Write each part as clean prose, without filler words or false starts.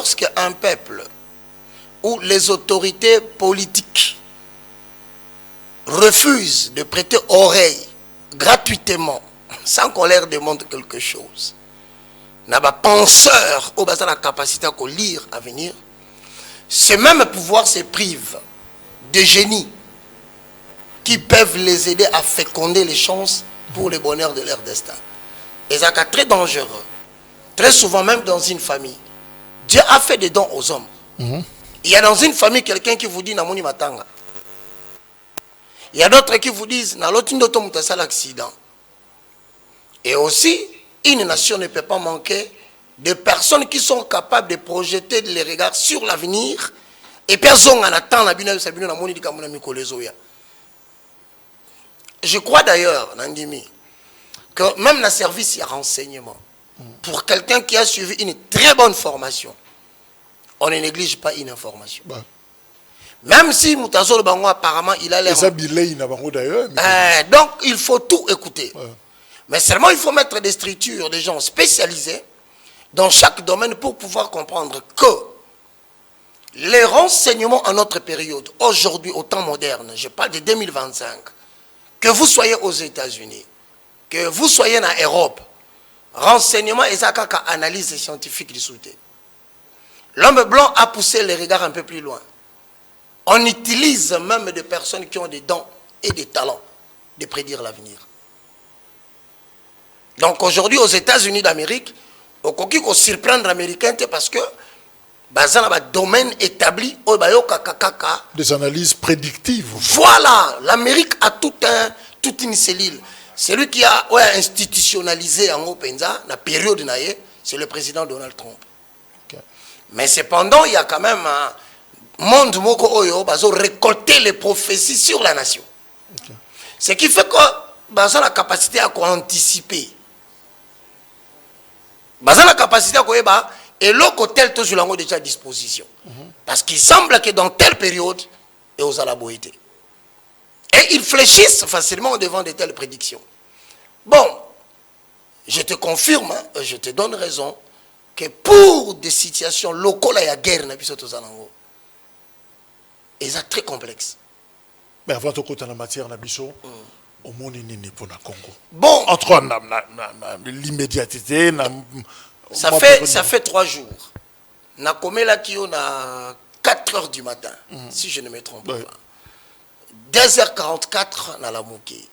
lorsque un peuple ou les autorités politiques refusent de prêter oreille gratuitement, sans qu'on leur demande quelque chose, n'a pas penseur ou la capacité à lire à venir, ce même pouvoir se prive de génies qui peuvent les aider à féconder les chances pour le bonheur de leur destin. Et ça c'est très dangereux. Très souvent, même dans une famille, Dieu a fait des dons aux hommes. Il y a dans une famille quelqu'un qui vous dit Namoni Matanga. Il y a d'autres qui vous disent Naloti Ndoto Mutasa l'accident. Et aussi, une nation ne peut pas manquer de personnes qui sont capables de projeter les regards sur l'avenir et personne en attend la bina sabino na moni dikamuna mikolezoya. Je crois d'ailleurs, Nandimi, que même le service de renseignement, pour quelqu'un qui a suivi une très bonne formation, on ne néglige pas une information. Bah. Même si Moutazol Bango apparemment il a l'air... donc il faut tout écouter. Ouais. Mais seulement il faut mettre des structures, des gens spécialisés dans chaque domaine pour pouvoir comprendre que les renseignements en notre période, aujourd'hui au temps moderne, je parle de 2025, que vous soyez aux États-Unis, que vous soyez en Europe, renseignements et analyse scientifique du soutien. L'homme blanc a poussé les regards un peu plus loin. On utilise même des personnes qui ont des dons et des talents de prédire l'avenir. Donc aujourd'hui aux États-Unis d'Amérique, on peut surprendre les Américains parce que dans un domaine établi, des analyses prédictives. Voilà, l'Amérique a toute une cellule. Celui qui a institutionnalisé en Openza, la période, c'est le président Donald Trump. Okay. Mais cependant, il y a quand même un monde qui a récolté les prophéties sur la nation. Okay. Ce qui fait que la capacité à anticiper. La capacité à et l'autre tel tout sur déjà à disposition. Parce qu'il semble que dans telle période, et aux alaboïtés. Et ils fléchissent facilement devant de telles prédictions. Bon, je te confirme, je te donne raison, que pour des situations locales, il y a guerre dans les Alango. Et c'est très complexe. Mais avant tout, en matière d'Abisso, au monde est pour le Congo. Bon, entre l'immédiateté, ça fait 3 jours. Nakomela qui on a 4 heures du matin, si je ne me trompe pas. 2h44 dans la moquée.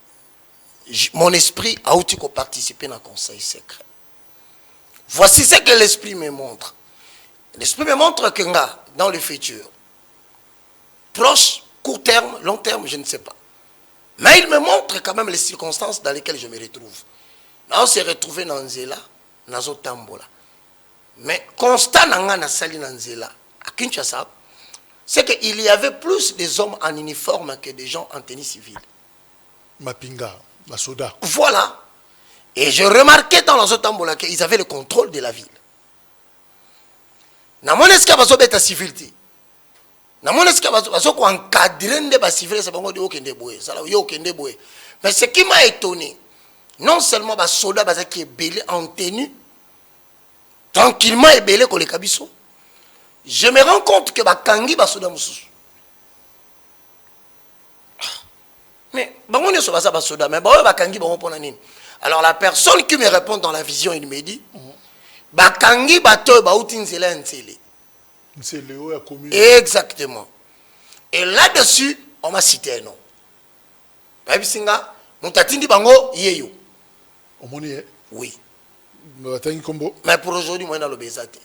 Mon esprit a aussi participé dans le conseil secret. Voici ce que l'esprit me montre. L'esprit me montre que dans le futur, proche, court terme, long terme, je ne sais pas. Mais il me montre quand même les circonstances dans lesquelles je me retrouve. Là, on s'est retrouvé dans Nzela, dans Zotambola. Mais constat dans Sali Nzela, à Kinshasa, c'est qu'il y avait plus des hommes en uniforme que des gens en tenue civile. Mapinga, Masoda. Voilà. Et je remarquais dans la Zotambola qu'ils avaient le contrôle de la ville. Dans mon escapade, ils ont civilité. Dans mon escapade, ils ont encadré les civils, c'est bon, mais ce qui m'a étonné, non seulement les soldats qui sont belés en tenue, tranquillement et belés comme les Kabiso, je me rends compte que les Kangi sont soldats. Mais les soldats sont soldats, mais les Kangi sont soldats. Alors la personne qui me répond dans la vision, il me dit, Bakangi bato bauti nzela ntele. C'est Léo a commis. Exactement. Et là-dessus, on m'a cité un nom. Babisinga, mutatindi bango yeyo. Omoni. Oui. Mais pour aujourd'hui, moi dans le bezate.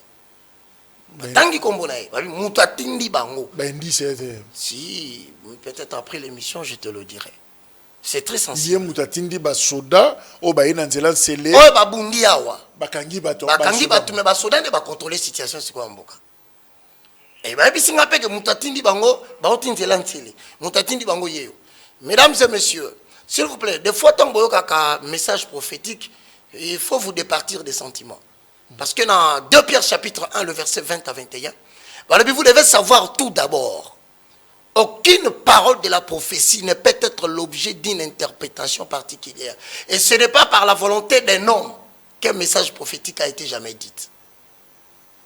Tangi kombo nae, babi mutatindi bango. Bendi c'est. Si, peut-être après l'émission, je te le dirai. C'est très sensible. Mutatindi ba soda o ba ina nzela sele. Oh ba bundi awa. Bakangi bato. Bakangi bato me ba soda ne ba contrôler situation c'est quoi mboka. Et bah bisinga pe que mutatindi bango ba otinzela ntili. Mutatindi bango yeyo. Mesdames et messieurs, s'il vous plaît, des fois tant boyoka ka message prophétique, il faut vous départir des sentiments. Parce que dans 2 Pierre chapitre 1 le verset 20 à 21, vous devez savoir tout d'abord. Aucune parole de la prophétie ne peut être l'objet d'une interprétation particulière. Et ce n'est pas par la volonté d'un homme qu'un message prophétique a été jamais dit.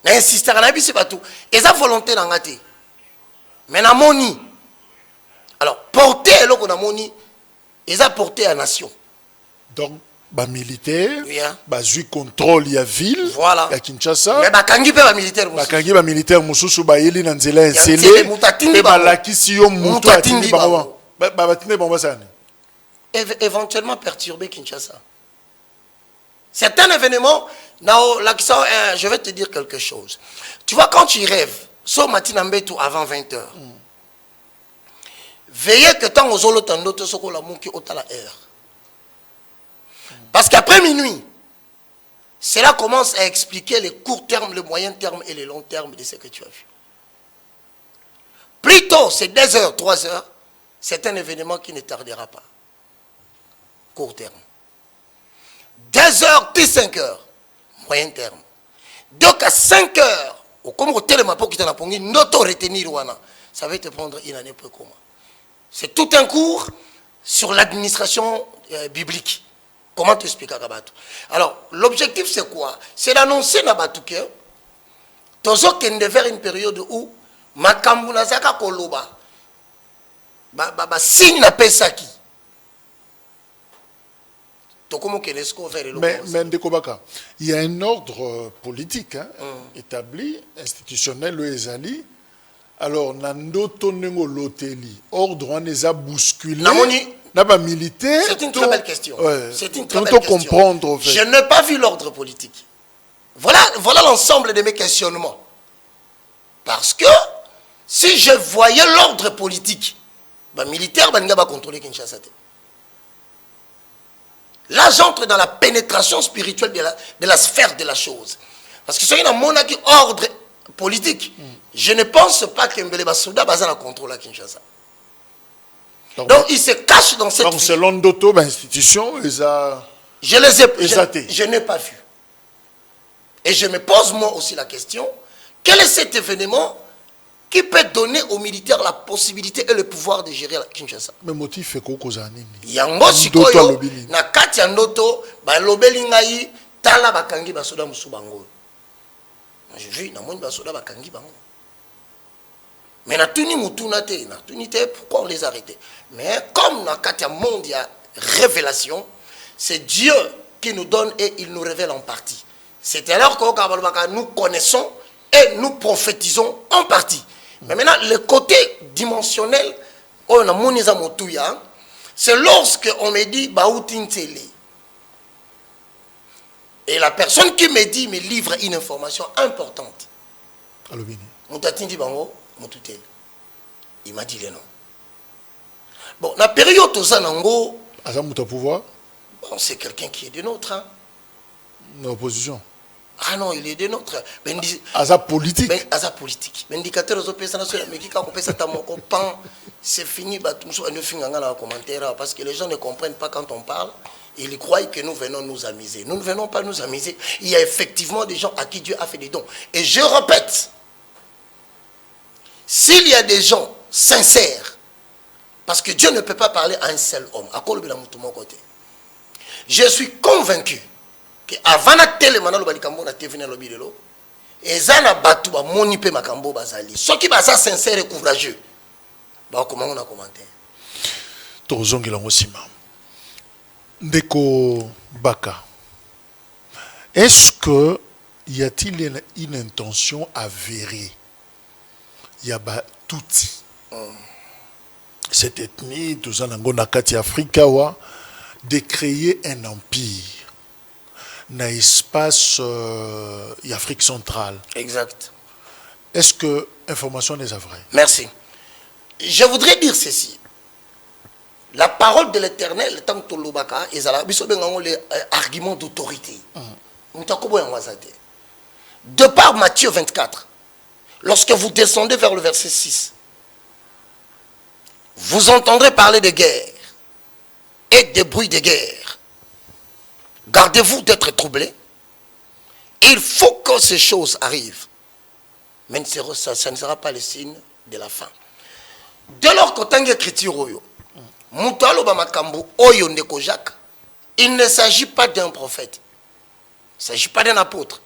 N'insiste à c'est pas tout. Et ça volonté dans gâté. Mais na moni. Alors, porter le qu'on a moni, et ça porter à nation. Donc, ba militaire, Yeah. ba zui contrôle ya ville, Voilà. ya Kinshasa. Mais bakangi pe ba militaire Ba kangi ba militaire mususu ba yeli na nzela nzela ensele. mutatindi Pe ba bango. lakisi yo mutu Mutatindi atindi bango. bango. Ba batinde bango sani. Éventuellement perturber Kinshasa. C'est un événement, je vais te dire quelque chose. Tu vois, quand tu rêves, so matin avant 20h, veillez que tant aux autres t'en soko la mouki ota la air. Parce qu'après minuit, cela commence à expliquer les courts termes, les moyens termes et les longs termes de ce que tu as vu. Plutôt, c'est 2 heures, 3 heures, c'est un événement qui ne tardera pas. Court terme. 2 heures, 5 heures, moyen terme. Donc à 5 heures, comme au télémapo qui t'en a pongi, noto retenir wana, ça va te prendre une année peu comment. C'est tout un cours sur l'administration biblique. Comment t'expliquer à Kabatou? Alors, l'objectif c'est quoi? C'est d'annoncer à Batou que Tozo kende vers une période où Makambu Nazaka Koloba signe na pesaki. Mais Ndekobaka, il y a un ordre politique établi, institutionnel, le Ezali. Alors, Nandoto Nengo Loteli, ordre on les a bousculés. Militaire. C'est une très belle question. Ouais, c'est une très belle question. Comprendre, en fait. Je n'ai pas vu l'ordre politique. Voilà l'ensemble de mes questionnements. Parce que si je voyais l'ordre politique, militaire, va contrôler Kinshasa. Là, j'entre dans la pénétration spirituelle de la sphère de la chose. Parce que si on a mon ordre politique, je ne pense pas que Mbele Basouda va contrôler à Kinshasa. Donc, il se cache dans cette... Donc, selon d'autres institutions, je n'ai pas vu. Et je me pose moi aussi la question, quel est cet événement qui peut donner aux militaires la possibilité et le pouvoir de gérer la Kinshasa? Mais motif est quoi Kozanini? Yango sikoyo na kati ya ndoto ba lobeli ngai tala bakangi basoda musubango. J'ai vu na moni basoda bakangi bango. Mais na tuni mutuna te, na tuni te pourquoi on les arrêtait? Mais comme na kati ya monde ya révélation, c'est Dieu qui nous donne et il nous révèle en partie. C'est alors que nous connaissons et nous prophétisons en partie. Mais maintenant, le côté dimensionnel, c'est lorsque on me dit et la personne qui me dit me livre une information importante. Il m'a dit le nom. Bon, la période où ça nango, pouvoir. Bon, c'est quelqu'un qui est de notre. Hein. L'opposition. Ah non, il est de notre. Asa politique. Asa politique. L'indicateur aux opérations mais qui quand on ça ta mon copain, c'est fini. Parce que les gens ne comprennent pas quand on parle. Ils croient que nous venons nous amuser. Nous ne venons pas nous amuser. Il y a effectivement des gens à qui Dieu a fait des dons. Et je répète, s'il y a des gens sincères, parce que Dieu ne peut pas parler à un seul homme, à quoi le côté. Je suis convaincu que avant la télé maintenant le balikambo na TV na lobi lelo ezana batu ba moni pe makambo bazali ceux qui basa sincère et courageux ba comment on a commenté tozongela ngosima ndeko Baka, est-ce que y a-t-il une intention avérée yaba touti cette ethnie tous en ngona kati Afrika wa de créer un empire dans l'espace Afrique centrale. Exact. Est-ce que l'information est vraie? Merci. Je voudrais dire ceci. La parole de l'Éternel, tant que Tolobaka, les arguments d'autorité. De par Matthieu 24, lorsque vous descendez vers le verset 6, vous entendrez parler de guerre et des bruits de guerre. Gardez-vous d'être troublés. Il faut que ces choses arrivent. Mais ça ne sera pas le signe de la fin. Dès lors que tu as écrit il ne s'agit pas d'un prophète. Il ne s'agit pas d'un apôtre.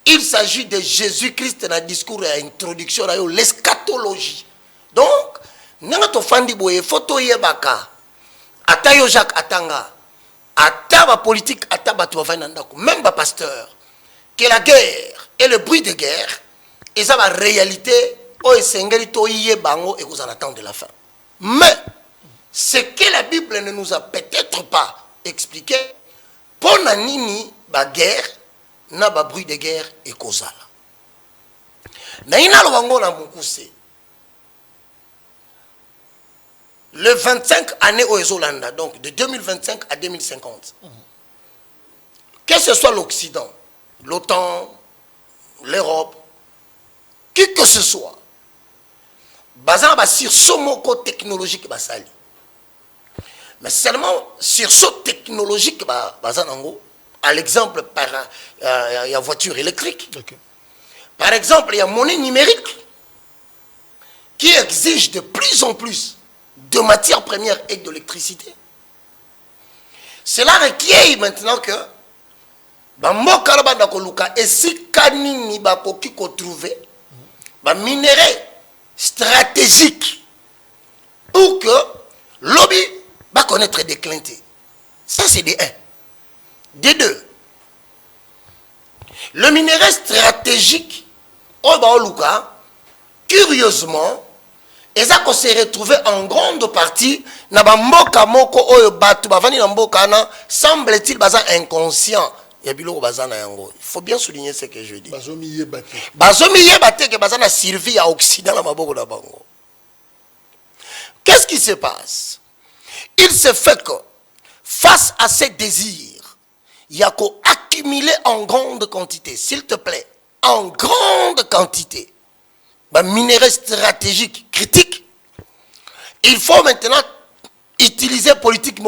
il s'agit de Jésus-Christ dans le discours et l'introduction de l'eschatologie. Donc, nanga to fandi boye photo yebaka. Ata yo Jacques Atanga. Ata ba politique, ata ba to ndako, même ba pasteur. Que la guerre et le bruit de guerre, et ça va réalité, oh esengeli to yebango et vous en attendez la fin. Mais ce que la Bible ne nous a peut-être pas expliqué, pour nini ba guerre na ba bruit de guerre et kozala. Na ina lo wango na mukuse. Le 25 années au Ezolanda, donc de 2025 à 2050. Que ce soit l'Occident, l'OTAN, l'Europe, qui que ce soit, basé sur ce mot technologique basali. Mais seulement sur ce technologique basé à l'exemple par la voiture électrique. Okay. Par exemple, il y a monnaie numérique qui exige de plus en plus de matières premières et d'électricité. Cela requiert maintenant que Bamboka Banda Koluka et si Kanini Bakoki ko trouver minerai stratégique pour que lobby va connaître des clintés. Ça c'est des 1. Des 2. Le minerai stratégique au Baoluka, curieusement, et ça qu'on s'est retrouvé en grande partie na bamboka moko oyo batu bavani na mboka na semble-t-il baza inconscient ya biloko baza na yango. Il faut bien souligner ce que je dis. Bazomi yebate que baza na survie à Occident na maboko na bango. Qu'est-ce qui se passe? Il se fait que face à ces désirs, il y a qu'à accumuler en grande quantité, s'il te plaît, en grande quantité. Minerai stratégique critique, il faut maintenant utiliser politique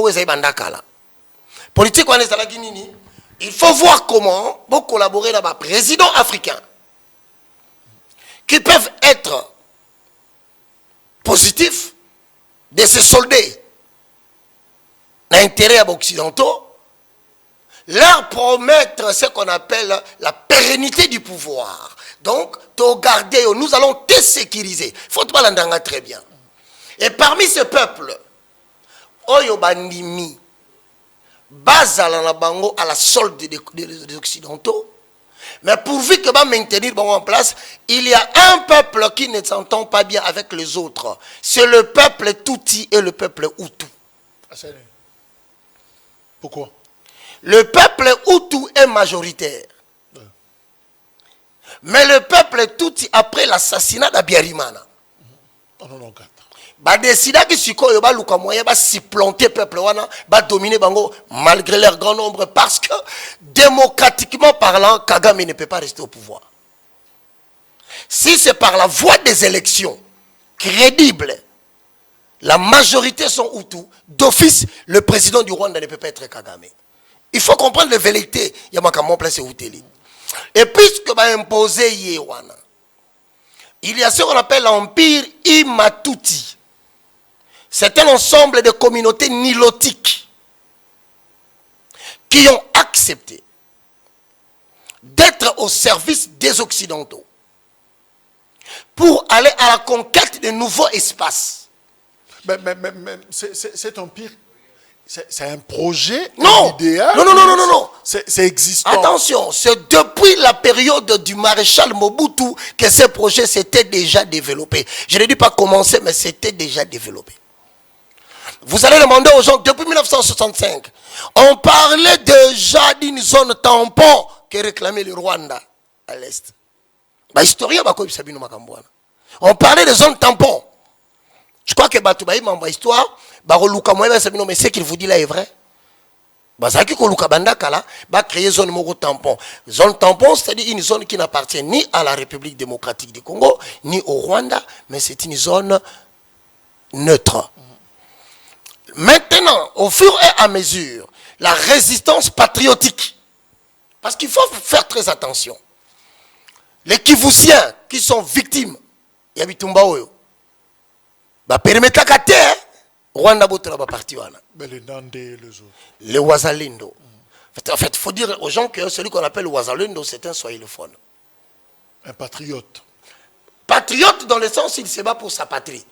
politique il faut voir comment pour collaborer avec les présidents africains qui peuvent être positifs de se solder l'intérêt occidentaux, leur promettre ce qu'on appelle la pérennité du pouvoir. Donc, garder, nous allons te sécuriser. Il faut pas l'entendre très bien. Et parmi ce peuple, Oyo Bandimi, Bazala na bango à la solde des Occidentaux, mais pourvu que va maintenir bango en place, il y a un peuple qui ne s'entend pas bien avec les autres. C'est le peuple Tutsi et le peuple Hutu. Pourquoi? Le peuple Hutu est majoritaire. Mais le peuple Tutsi, après l'assassinat d'Abiyarimana, décida que Sikoyo ba luka moyen ba supplanter peuple wana ba dominer bango malgré leur grand nombre parce que démocratiquement parlant Kagame ne peut pas rester au pouvoir. Si c'est par la voie des élections crédibles, la majorité sont Hutus, d'office le président du Rwanda ne peut pas être Kagame. Il faut comprendre la vérité. Et puisque va imposer Yewana, il y a ce qu'on appelle l'empire Imatuti. C'est un ensemble de communautés nilotiques qui ont accepté d'être au service des Occidentaux pour aller à la conquête de nouveaux espaces. Mais cet empire, c'est un projet, non, un idéal. Non. C'est existant. Attention, c'est depuis la période du maréchal Mobutu que ce projet s'était déjà développé. Je ne dis pas commencer, mais c'était déjà développé. Vous allez demander aux gens, depuis 1965, on parlait déjà d'une zone tampon que réclamait le Rwanda à l'est. On parlait de zone tampon. Je crois que Batoubaï m'a envoyé histoire. Mais ce qu'il vous dit là est vrai. Bazaki Koluka Bandakala va créer zone mogo tampon. Zone tampon, c'est-à-dire une zone qui n'appartient ni à la République démocratique du Congo, ni au Rwanda, mais c'est une zone neutre. Maintenant, au fur et à mesure, la résistance patriotique, parce qu'il faut faire très attention. Les Kivusiens qui sont victimes, Yabitumba Oyo, permettre la terre, Rwanda Botola va partir. Les Nandé et les autres. Les Wazalendo. En fait, il faut dire aux gens que celui qu'on appelle Wazalendo, c'est un swahiliphone. Un patriote. Patriote dans le sens où il se bat pour sa patrie.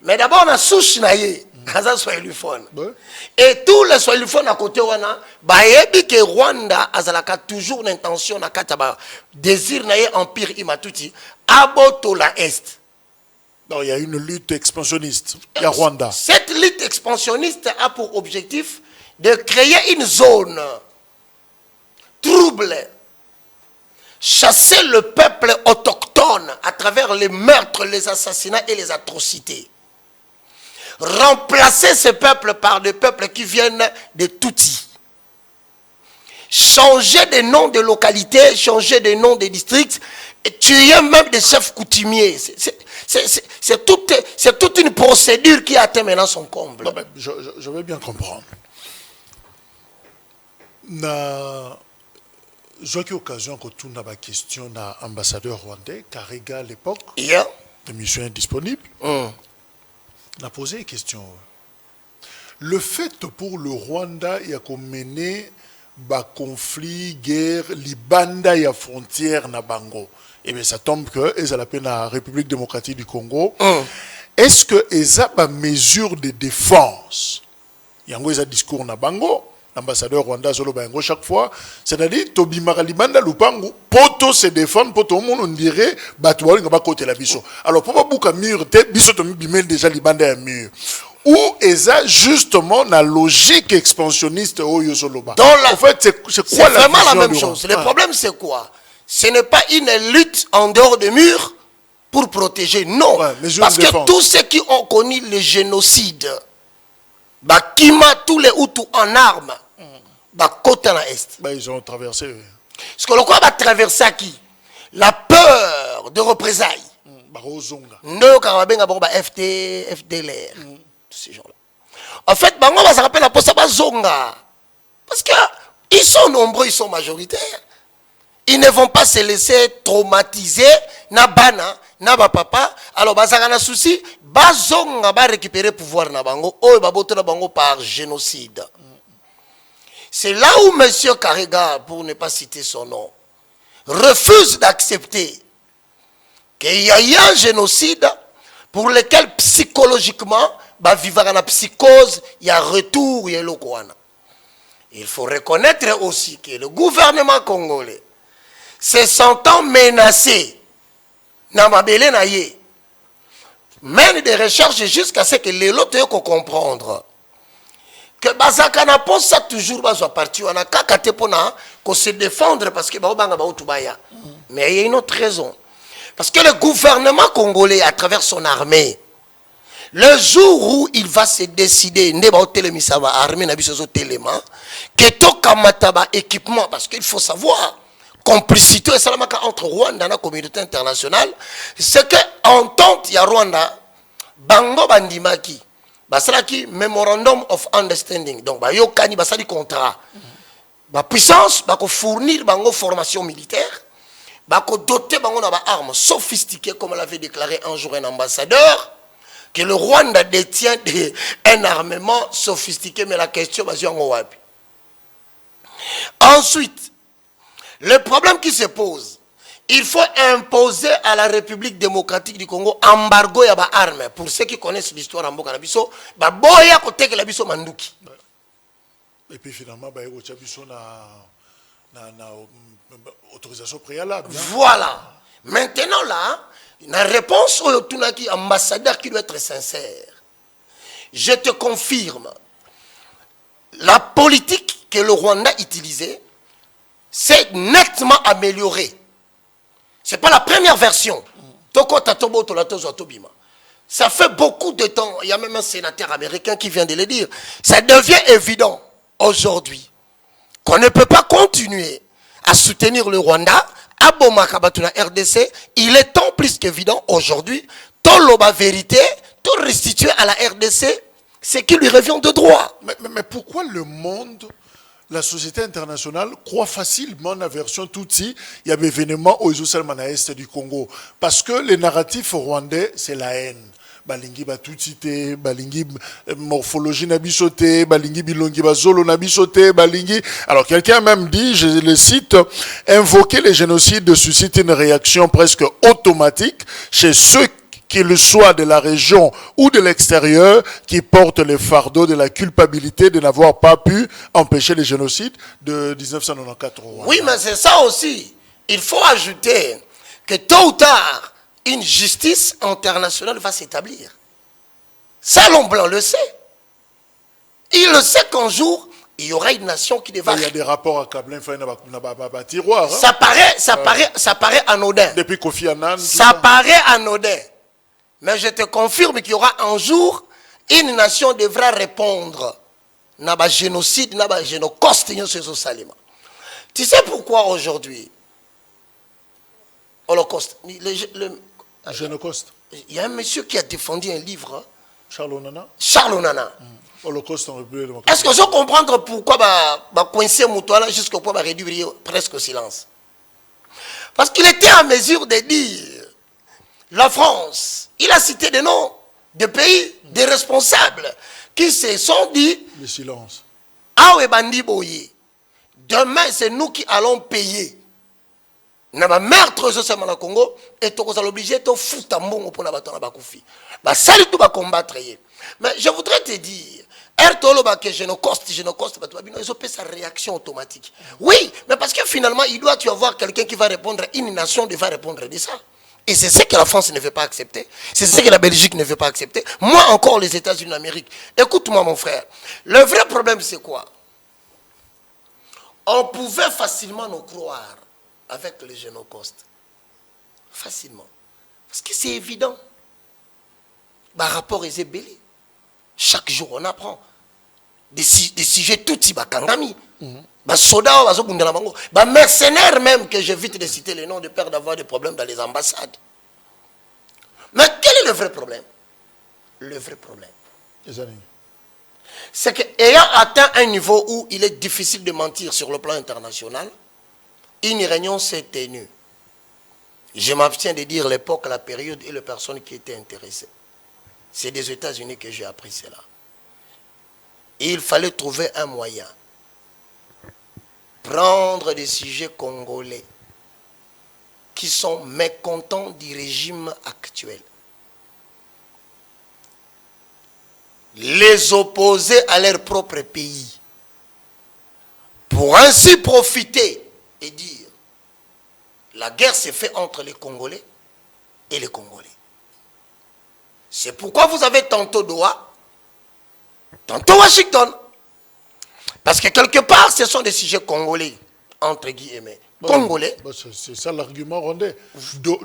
Mais d'abord, on a souche naïe, Kaza Swahiliphone. Et tous les Swahiliphones à côté, on a, baébi que Rwanda a toujours l'intention, désir naïe empire imatuti, aboto la Est. Non, il y a une lutte expansionniste. Il y a Rwanda. Cette lutte expansionniste a pour objectif de créer une zone trouble, chasser le peuple autochtone à travers les meurtres, les assassinats et les atrocités. Remplacer ce peuple par des peuples qui viennent de Tutsi. Changer des noms de localités, changer des noms de districts, et tuer même des chefs coutumiers. C'est toute une procédure qui atteint maintenant son comble. Non, je vais bien comprendre. J'ai eu l'occasion de tourner la question à l'ambassadeur rwandais, Karega à l'époque, l'émission est disponible. On a posé une question. Le fait pour le Rwanda, il y a mené un conflit, guerre, libanda et frontière na Bango. Et bien ça tombe que ils appellent la République démocratique du Congo. Est-ce que ils ont une mesure de défense? Il y a un discours na Bango. L'ambassadeur Rwanda solo bango chaque fois, c'est-à-dire Tobi Maralibanda Lupango, poto se défendre, poto au monde on dirait batouari nga ba côté la biso. Alors pour pas bouka mur te biso to bimel déjà libanda un mur. Ou eza justement la logique expansionniste au Yosoloba. En fait c'est quoi vraiment la même chose. Le problème c'est quoi? Ce n'est pas une lutte en dehors des murs pour protéger, non. Parce que tous ceux qui ont connu le génocide, Bakima tous les Hutus en armes, Bakota na Est. Ils ont traversé. Ce que le quoi va traverser à qui? La peur de représailles. Nous, quand on va FDLR, tous ces gens-là. En fait, Bango va se rappeler la poste à Zonga. Parce qu'ils sont nombreux, ils sont majoritaires. Ils ne vont pas se laisser traumatiser. Na bana, na ba papa. Alors, bazanga na souci. Bazonga va récupérer pouvoir na bango. Oh, babote na bango par génocide. C'est là où M. Karega, pour ne pas citer son nom, refuse d'accepter qu'il y a eu un génocide pour lequel psychologiquement, bah vivre en psychose, il y a retour, il y a l'okwana. Il faut reconnaître aussi que le gouvernement congolais, se sentant menacé, mène des recherches jusqu'à ce que les autres comprendre que Bazakana pense ça toujours soit parti on a kakate pona qu'on se défendre parce que mais il y a une autre raison parce que le gouvernement congolais à travers son armée le jour où il va se décider armée que to kamataba équipement parce qu'il faut savoir complicité entre Rwanda et la communauté internationale, c'est que entente il y a Rwanda, Bango Bandimaki, Basraki Memorandum of Understanding, donc Yokani Basali contrat, puissance, fournir Bango formation militaire, doter Bango d'armes sophistiquées comme l'avait déclaré un jour un ambassadeur, que le Rwanda détient un armement sophistiqué, mais la question est ensuite. Le problème qui se pose, il faut imposer à la République démocratique du Congo embargo ya ba armes. Pour ceux qui connaissent l'histoire en Boka Nabiso, ba boya kote ke la biso manduki. Et puis finalement, ba yoko biso na autorisation préalable. Voilà. Maintenant là, la réponse au Tunaki ambassadeur qui doit être sincère. Je te confirme, la politique que le Rwanda utilisait c'est nettement amélioré. Ce n'est pas la première version. Ça fait beaucoup de temps, il y a même un sénateur américain qui vient de le dire, ça devient évident aujourd'hui qu'on ne peut pas continuer à soutenir le Rwanda, à Bomakabatouna RDC. Il est temps plus qu'évident aujourd'hui, tout la vérité, tout restituer à la RDC ce qui lui revient de droit. Mais pourquoi le monde... La société internationale croit facilement la version Tutsi, il y a des événements au Est du Congo. Parce que les narratifs rwandais, c'est la haine. balingi batutite, balingi morphologie nabisote, balingi bilongi bazolo nabisote, balingi. Alors quelqu'un a même dit, je le cite, invoquer les génocides suscite une réaction presque automatique chez ceux qu'ils soient de la région ou de l'extérieur, qui portent le fardeau de la culpabilité de n'avoir pas pu empêcher les génocides de 1994. Oui, mais c'est ça aussi. Il faut ajouter que tôt ou tard, une justice internationale va s'établir. Ça, l'homme blanc le sait. Il le sait qu'un jour, il y aura une nation qui devra... Il y a des rapports accablés, il y a tiroir. Ça paraît anodin. Depuis Kofi Annan. Ça paraît anodin. Mais je te confirme qu'il y aura un jour, une nation devra répondre. Naba génocide, naba génocoste, tu sais pourquoi aujourd'hui Holocauste. Génocauste. Il y a un monsieur qui a défendu un livre. Charles Onana. Charles Onana. Holocauste en République démocratique. Est-ce que je comprendre pourquoi coincer Moutouala jusqu'au point de réduire presque au silence? Parce qu'il était en mesure de dire la France, il a cité des noms de pays, des responsables qui se sont dit le silence. Ah ouais, Bandi Boye. Demain, c'est nous qui allons payer. Na ba meurtre zo sama na Congo et to ko obligé to fouta mbongo pour na bato na bakufi. Ba sali tout ba combattre. Mais je voudrais te dire Ertolo ba que je ne coste bato babino ils ont fait sa réaction automatique. Oui, mais parce que finalement il doit y avoir quelqu'un qui va répondre, une nation devra répondre de ça. Et c'est ce que la France ne veut pas accepter. C'est ce que la Belgique ne veut pas accepter. Moi encore les États-Unis d'Amérique. Écoute-moi mon frère. Le vrai problème c'est quoi? On pouvait facilement nous croire avec les génocostes. Facilement. Parce que c'est évident. Par rapport aux ébélés. Chaque jour, on apprend. Des sujets tout types, Kangami. Soda, mercenaires même, que j'évite de citer les noms de peur d'avoir des problèmes dans les ambassades. Mais quel est le vrai problème? Le vrai problème, c'est qu'ayant atteint un niveau où il est difficile de mentir sur le plan international, une réunion s'est tenue. Je m'abstiens de dire l'époque, la période et les personnes qui étaient intéressées. C'est des États-Unis que j'ai appris cela. Et il fallait trouver un moyen. Prendre des sujets congolais qui sont mécontents du régime actuel. Les opposer à leur propre pays. Pour ainsi profiter et dire la guerre s'est faite entre les Congolais et les Congolais. C'est pourquoi vous avez tantôt Doha, tantôt Washington. Parce que quelque part, ce sont des sujets congolais, entre guillemets. Congolais. C'est ça l'argument rondé.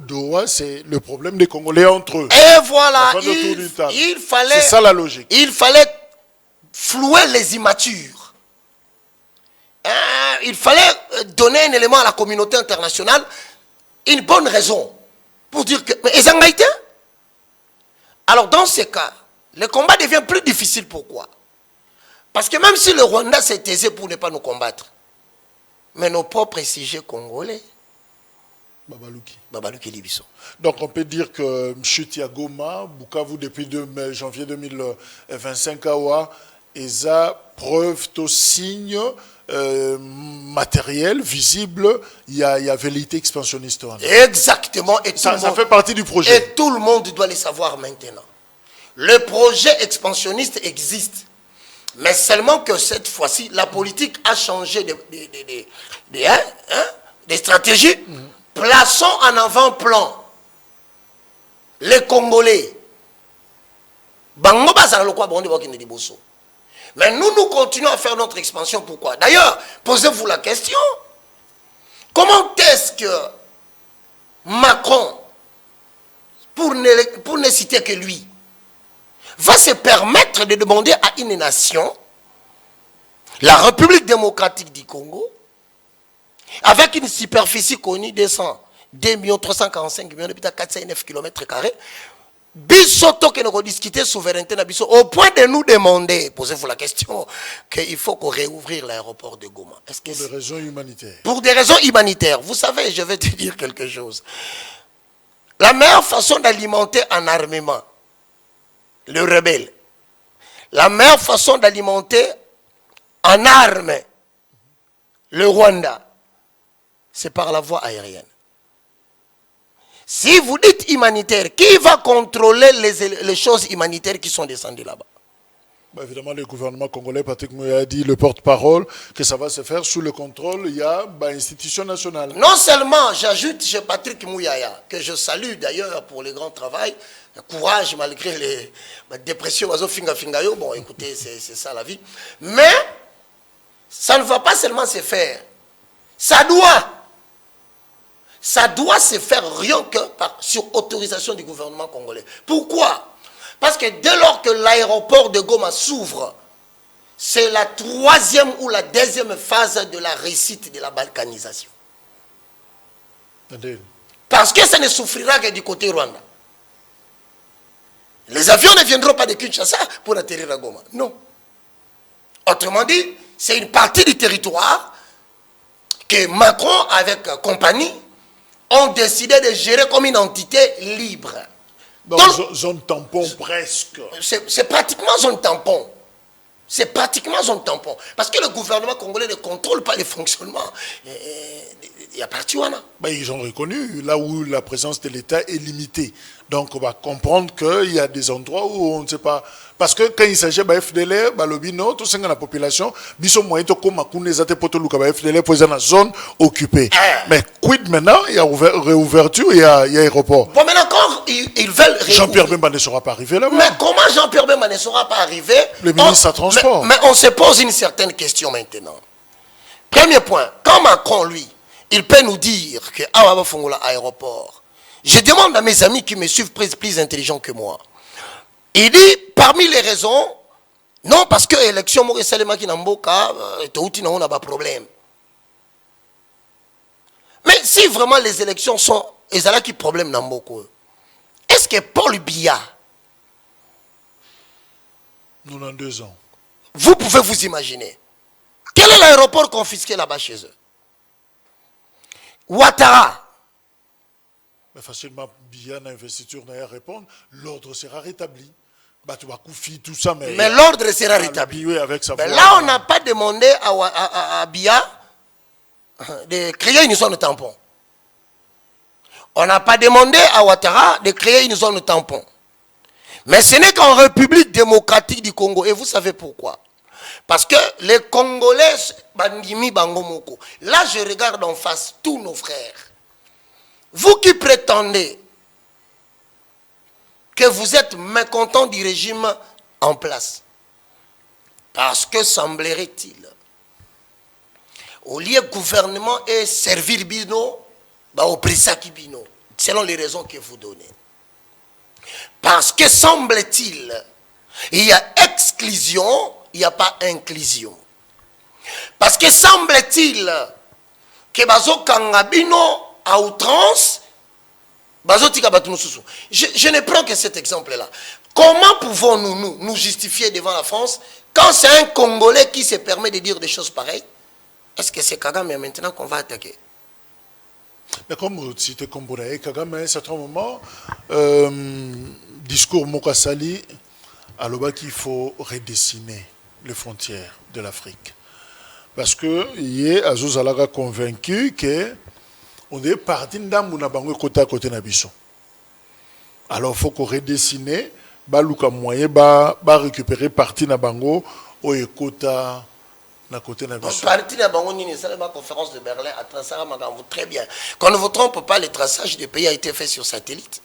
Doha, c'est le problème des Congolais entre eux. Et voilà, il fallait... C'est ça la logique. Il fallait flouer les immatures. Il fallait donner un élément à la communauté internationale, une bonne raison pour dire que... Mais ils ont été. Alors dans ce cas, le combat devient plus difficile. Pourquoi? Parce que même si le Rwanda s'est taisé pour ne pas nous combattre, mais nos propres sujets congolais, Babalouki Libiso. Donc on peut dire que M. Goma, Bukavu depuis janvier 2025, ils ont preuve de signes matériels, visibles, il y a vérité expansionniste. Exactement. Et ça fait partie du projet. Et tout le monde doit le savoir maintenant. Le projet expansionniste existe. Mais seulement que cette fois-ci, la politique a changé des stratégies. Plaçons en avant-plan les Congolais. Mais nous continuons à faire notre expansion. Pourquoi? D'ailleurs, posez-vous la question. Comment est-ce que Macron, pour ne citer que lui, va se permettre de demander à une nation, la République démocratique du Congo, avec une superficie connue de 2 345 millions de 409 km², Bissoto que nous discuter souveraineté au point de nous demander, posez-vous la question, qu'il faut qu'on réouvrir l'aéroport de Goma. Pour des raisons humanitaires. Pour des raisons humanitaires. Vous savez, je vais te dire quelque chose. La meilleure façon d'alimenter un armement, le rebelle. La meilleure façon d'alimenter en armes le Rwanda, c'est par la voie aérienne. Si vous dites humanitaire, qui va contrôler les choses humanitaires qui sont descendues là-bas? Évidemment, le gouvernement congolais, Patrick Mouya a dit, le porte-parole, que ça va se faire sous le contrôle, il y a l'institution nationale. Non seulement, j'ajoute chez Patrick Mouyaya, que je salue d'ailleurs pour le grand travail, le courage malgré les dépressions, bon écoutez, c'est ça la vie, mais ça ne va pas seulement se faire, ça doit se faire rien que sur autorisation du gouvernement congolais. Pourquoi? Parce que dès lors que l'aéroport de Goma s'ouvre, c'est la troisième ou la deuxième phase de la réussite de la balkanisation. Parce que ça ne souffrira que du côté Rwanda. Les avions ne viendront pas de Kinshasa pour atterrir à Goma. Non. Autrement dit, c'est une partie du territoire que Macron, avec compagnie, ont décidé de gérer comme une entité libre. Donc, zone tampon presque. C'est pratiquement zone tampon. C'est pratiquement zone tampon. Parce que le gouvernement congolais ne contrôle pas le fonctionnement. Il y a parti où on a. Ils ont reconnu là où la présence de l'État est limitée. Donc on va comprendre qu'il y a des endroits où on ne sait pas. Parce que quand il s'agit de FDLR, tout ce la population, ils moyen de comme FDLR pour une zone occupée. Mais quid maintenant, il y a réouverture, il y a aéroport. Bon, maintenant, quand ils veulent. Jean-Pierre Bemba ne sera pas arrivé là-bas. Mais comment Jean-Pierre Bemba ne sera pas arrivé? Le ministre des Transports. Mais on se pose une certaine question maintenant. Premier point, quand Macron, lui, il peut nous dire que Awa Fongola aéroport. Je demande à mes amis qui me suivent plus intelligents que moi. Il dit, parmi les raisons, non, parce que l'élection Maurice Salema qui n'a pas de problème. Mais si vraiment les élections sont, et là qui problème n'a est-ce que Paul Biya, nous avons 2 ans, vous pouvez vous imaginer, quel est l'aéroport confisqué là-bas chez eux? Ouattara. Mais facilement, Biya n'a investiture n'a répondre, l'ordre sera rétabli. Tout ça, mais l'ordre sera rétabli. Avec sa mais là, on n'a pas demandé à Biya de créer une zone tampon. On n'a pas demandé à Ouattara de créer une zone tampon. Mais ce n'est qu'en République démocratique du Congo. Et vous savez pourquoi? Parce que les Congolais, là je regarde en face tous nos frères. Vous qui prétendez que vous êtes mécontents du régime en place, parce que semblerait-il, au lieu gouvernement et servir Bino, au Prisaki Bino, selon les raisons que vous donnez. Parce que semble-t-il, il y a exclusion, il n'y a pas inclusion. Parce que semble-t-il que Bazo Kangabino à outrance, je ne prends que cet exemple-là. Comment pouvons-nous nous justifier devant la France quand c'est un Congolais qui se permet de dire des choses pareilles? Est-ce que c'est Kagame maintenant qu'on va attaquer? Mais comme c'était Congolais, Kagame, à un certain moment, discours Mokasali, alors qu'il faut redessiner les frontières de l'Afrique. Parce que hier, Azou Zalaga convaincu que on est parti d'un côté à côté d'Abisso. Alors il faut qu'on redessine, baluka moyen, récupérer partie na bango au écota na côté d'Abisso. Partie na bango ni c'est la conférence de Berlin à tracer très bien. Quand ne vous trompe pas, le traçage des pays a été fait sur satellite.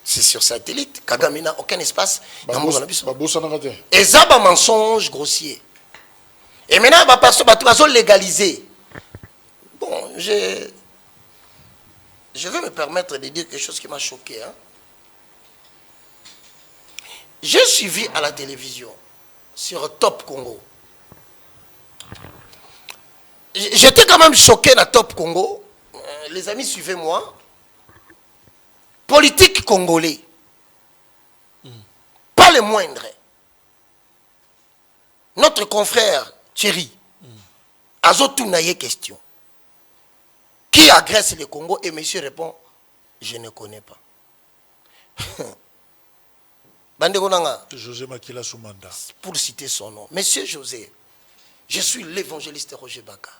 C'est sur satellite. Kagame n'a aucun espace. Et ça, c'est un mensonge grossier. Et maintenant, parce que légaliser. Bon, je vais me permettre de dire quelque chose qui m'a choqué. Hein. J'ai suivi à la télévision, sur Top Congo. J'étais quand même choqué dans Top Congo. Les amis, suivez-moi. Politique congolais. Pas le moindre. Notre confrère Thierry, Azotounaye question. Qui agresse le Congo? Et monsieur répond, je ne connais pas. José Makila Soumanda. Pour citer son nom. Monsieur José, je suis l'évangéliste Roger Baka.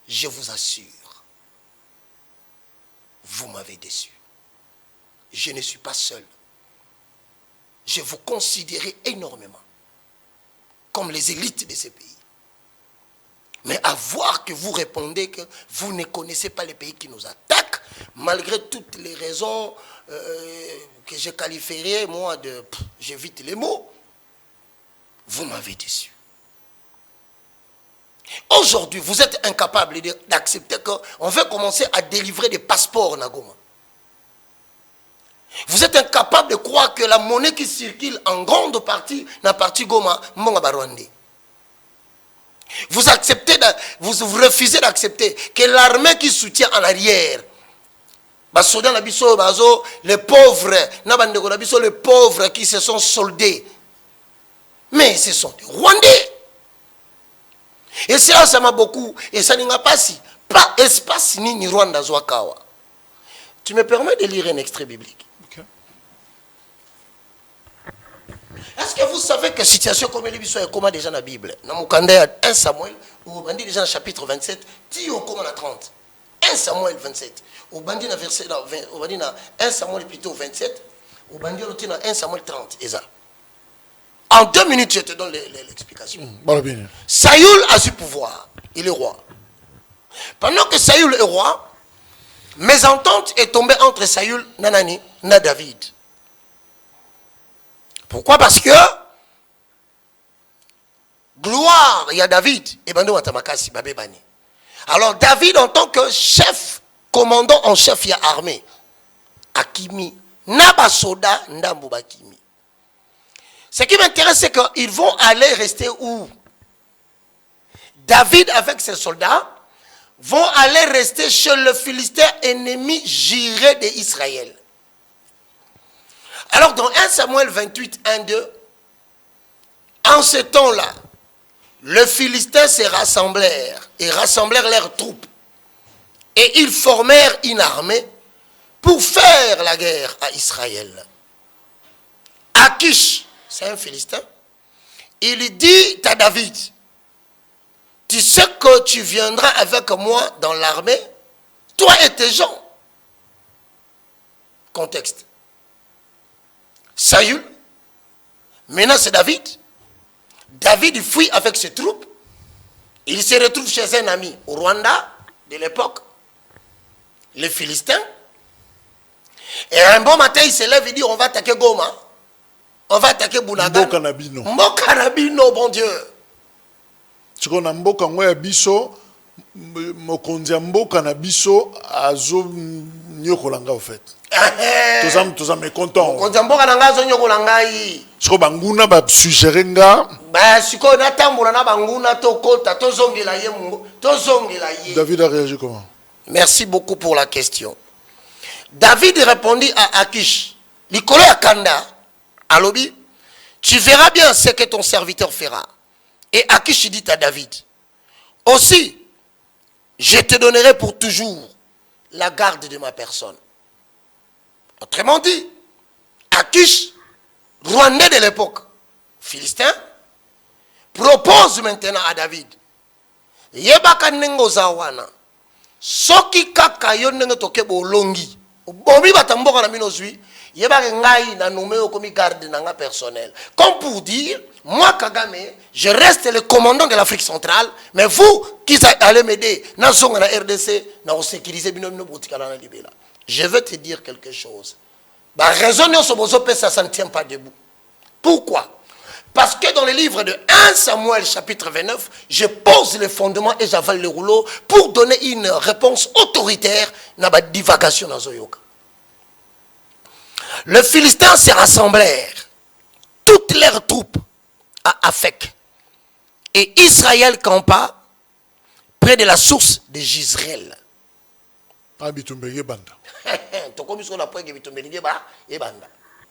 Je vous assure, vous m'avez déçu. Je ne suis pas seul. Je vous considérais énormément comme les élites de ce pays. Mais à voir que vous répondez que vous ne connaissez pas les pays qui nous attaquent, malgré toutes les raisons que je qualifierais, moi, j'évite les mots, vous m'avez déçu. Aujourd'hui, vous êtes incapable d'accepter qu'on veut commencer à délivrer des passeports, Nagoma. Vous êtes incapable de croire que la monnaie qui circule en grande partie, dans la partie Goma, Mbonga Barwande. Vous refusez d'accepter que l'armée qui soutient en arrière, les pauvres, les pauvres qui se sont soldés, mais ce sont des Rwandais. Et cela, ça m'a beaucoup, et ça n'a pas si, pas espace ni Rwanda Zwakawa. Tu me permets de lire un extrait biblique? Okay. Est-ce que vous savez que situation comme elle est comment déjà dans la Bible? Dans mon 1 Samuel, ou on dit déjà dans le chapitre 27, Tio comme dans 30. 1 Samuel 27. Ou on dit dans verset 1 Samuel plutôt 27, ou on dit dans 1 Samuel 30. Et ça. En 2 minutes, je te donne l'explication. Saül a su pouvoir. Il est roi. Pendant que Saül est roi, mésentente est tombée entre Saül et David. Pourquoi? Parce que gloire, il y a David. Et alors David, en tant que chef, commandant en chef, il y a armée. Akimi. Nabasoda Ndambubakimi. Ce qui m'intéresse, c'est qu'ils vont aller rester où? David, avec ses soldats, vont aller rester chez le Philistin ennemi juré d'Israël. Alors, dans 1 Samuel 28, 1, 2, en ce temps-là, les Philistins se rassemblèrent et rassemblèrent leurs troupes. Et ils formèrent une armée pour faire la guerre à Israël. Akish, c'est un Philistin, il dit à David, tu sais que tu viendras avec moi dans l'armée, toi et tes gens. Contexte. Saül, maintenant c'est David. David fuit avec ses troupes. Il se retrouve chez un ami au Rwanda de l'époque, les Philistins. Et un bon matin, il se lève et dit, on va attaquer Goma. On va attaquer Bounagan. Mbokanabino, bon Dieu. Tu connais Mboka ngoya biso, mokonzi Mboka na biso azo nyokolanga au fait. Tous am mécontent. Mokonzi Mboka na ngazo nyokolanga yi. Siko banguna ba suggérer nga. Ba siko na tambola na banguna to kota to zongela ye mungo, to zongela ye. David a réagi comment? Merci beaucoup pour la question. David répondit à Akish, Nicolas Akanda, à Lobi, tu verras bien ce que ton serviteur fera. Et Akish dit à David, aussi, je te donnerai pour toujours la garde de ma personne. Autrement dit, Akish, Rwandais de l'époque, Philistin, propose maintenant à David, Yebaka nengo zawana, soki kaka yonenge toke bolongi, bomi batamboka na minozui, Yebaka ngai na nommé comme garde nanga personnel. Comme pour dire, moi Kagame, je reste le commandant de l'Afrique centrale, mais vous qui allez m'aider, na zonga na RDC, na sécuriser binomino botika na libela. Je veux te dire quelque chose. Bah raison ça ne tient pas debout. Pourquoi? Parce que dans le livre de 1 Samuel chapitre 29, je pose les fondements et j'avale le rouleau pour donner une réponse autoritaire na ba divagation na zoyoka. Les Philistins se rassemblèrent, toutes leurs troupes à Afek. Et Israël campa près de la source de Gisraël.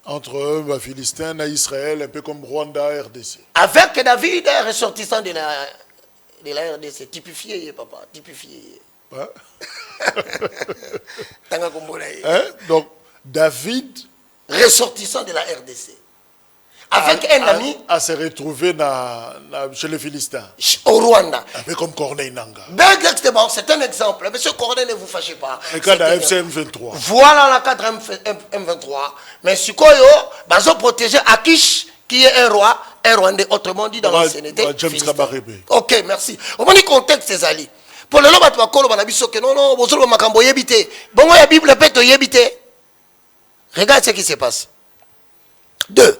Entre les Philistins et Israël, un peu comme Rwanda et RDC. Avec David, ressortissant de la RDC, typifié, papa, typifié. Ouais. Hein? Donc, David, ressortissant de la RDC. avec un ami à se retrouver chez les Philistins. Au Rwanda. Un peu comme Corneille Nanga. Ben exactement, c'est un exemple. Monsieur Corneille, ne vous fâchez pas. Le cas de FCM23. Voilà le cadre M23. Mais si quoi bazo protéger Akish, qui est un roi, un Rwandais, autrement dit dans l'ancienneté. Ok, merci. Au moins, le contexte, c'est Ali. Pour le lobby, tu vas coller dans que non, non, vous allez m'acamboyer habiter. Bon, la Bible peut te y habiter. Regarde ce qui se passe. 2.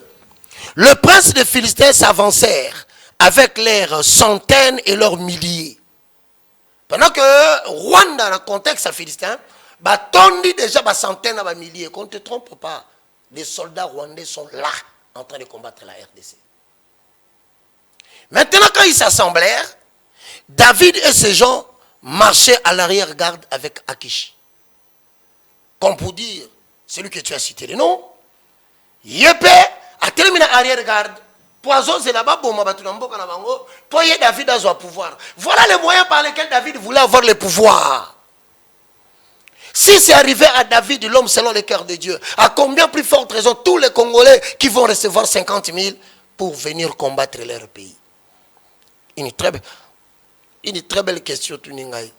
Le prince des Philistins s'avancèrent avec leurs centaines et leurs milliers. Pendant que Rwanda, dans le contexte philistin, tondi déjà centaines et milliers. Qu'on ne te trompe pas, les soldats rwandais sont là, en train de combattre la RDC. Maintenant, quand ils s'assemblèrent, David et ses gens marchaient à l'arrière-garde avec Akish. Comme pour dire, celui que tu as cité le nom, Yépé a terminé l'arrière-garde. Poison, c'est là-bas, bon, pour y David à son pouvoir. Voilà les moyens par lesquels David voulait avoir le pouvoir. Si c'est arrivé à David, l'homme selon le cœur de Dieu, à combien plus forte raison tous les Congolais qui vont recevoir 50 000 pour venir combattre leur pays? Une très belle question, Tuningaï.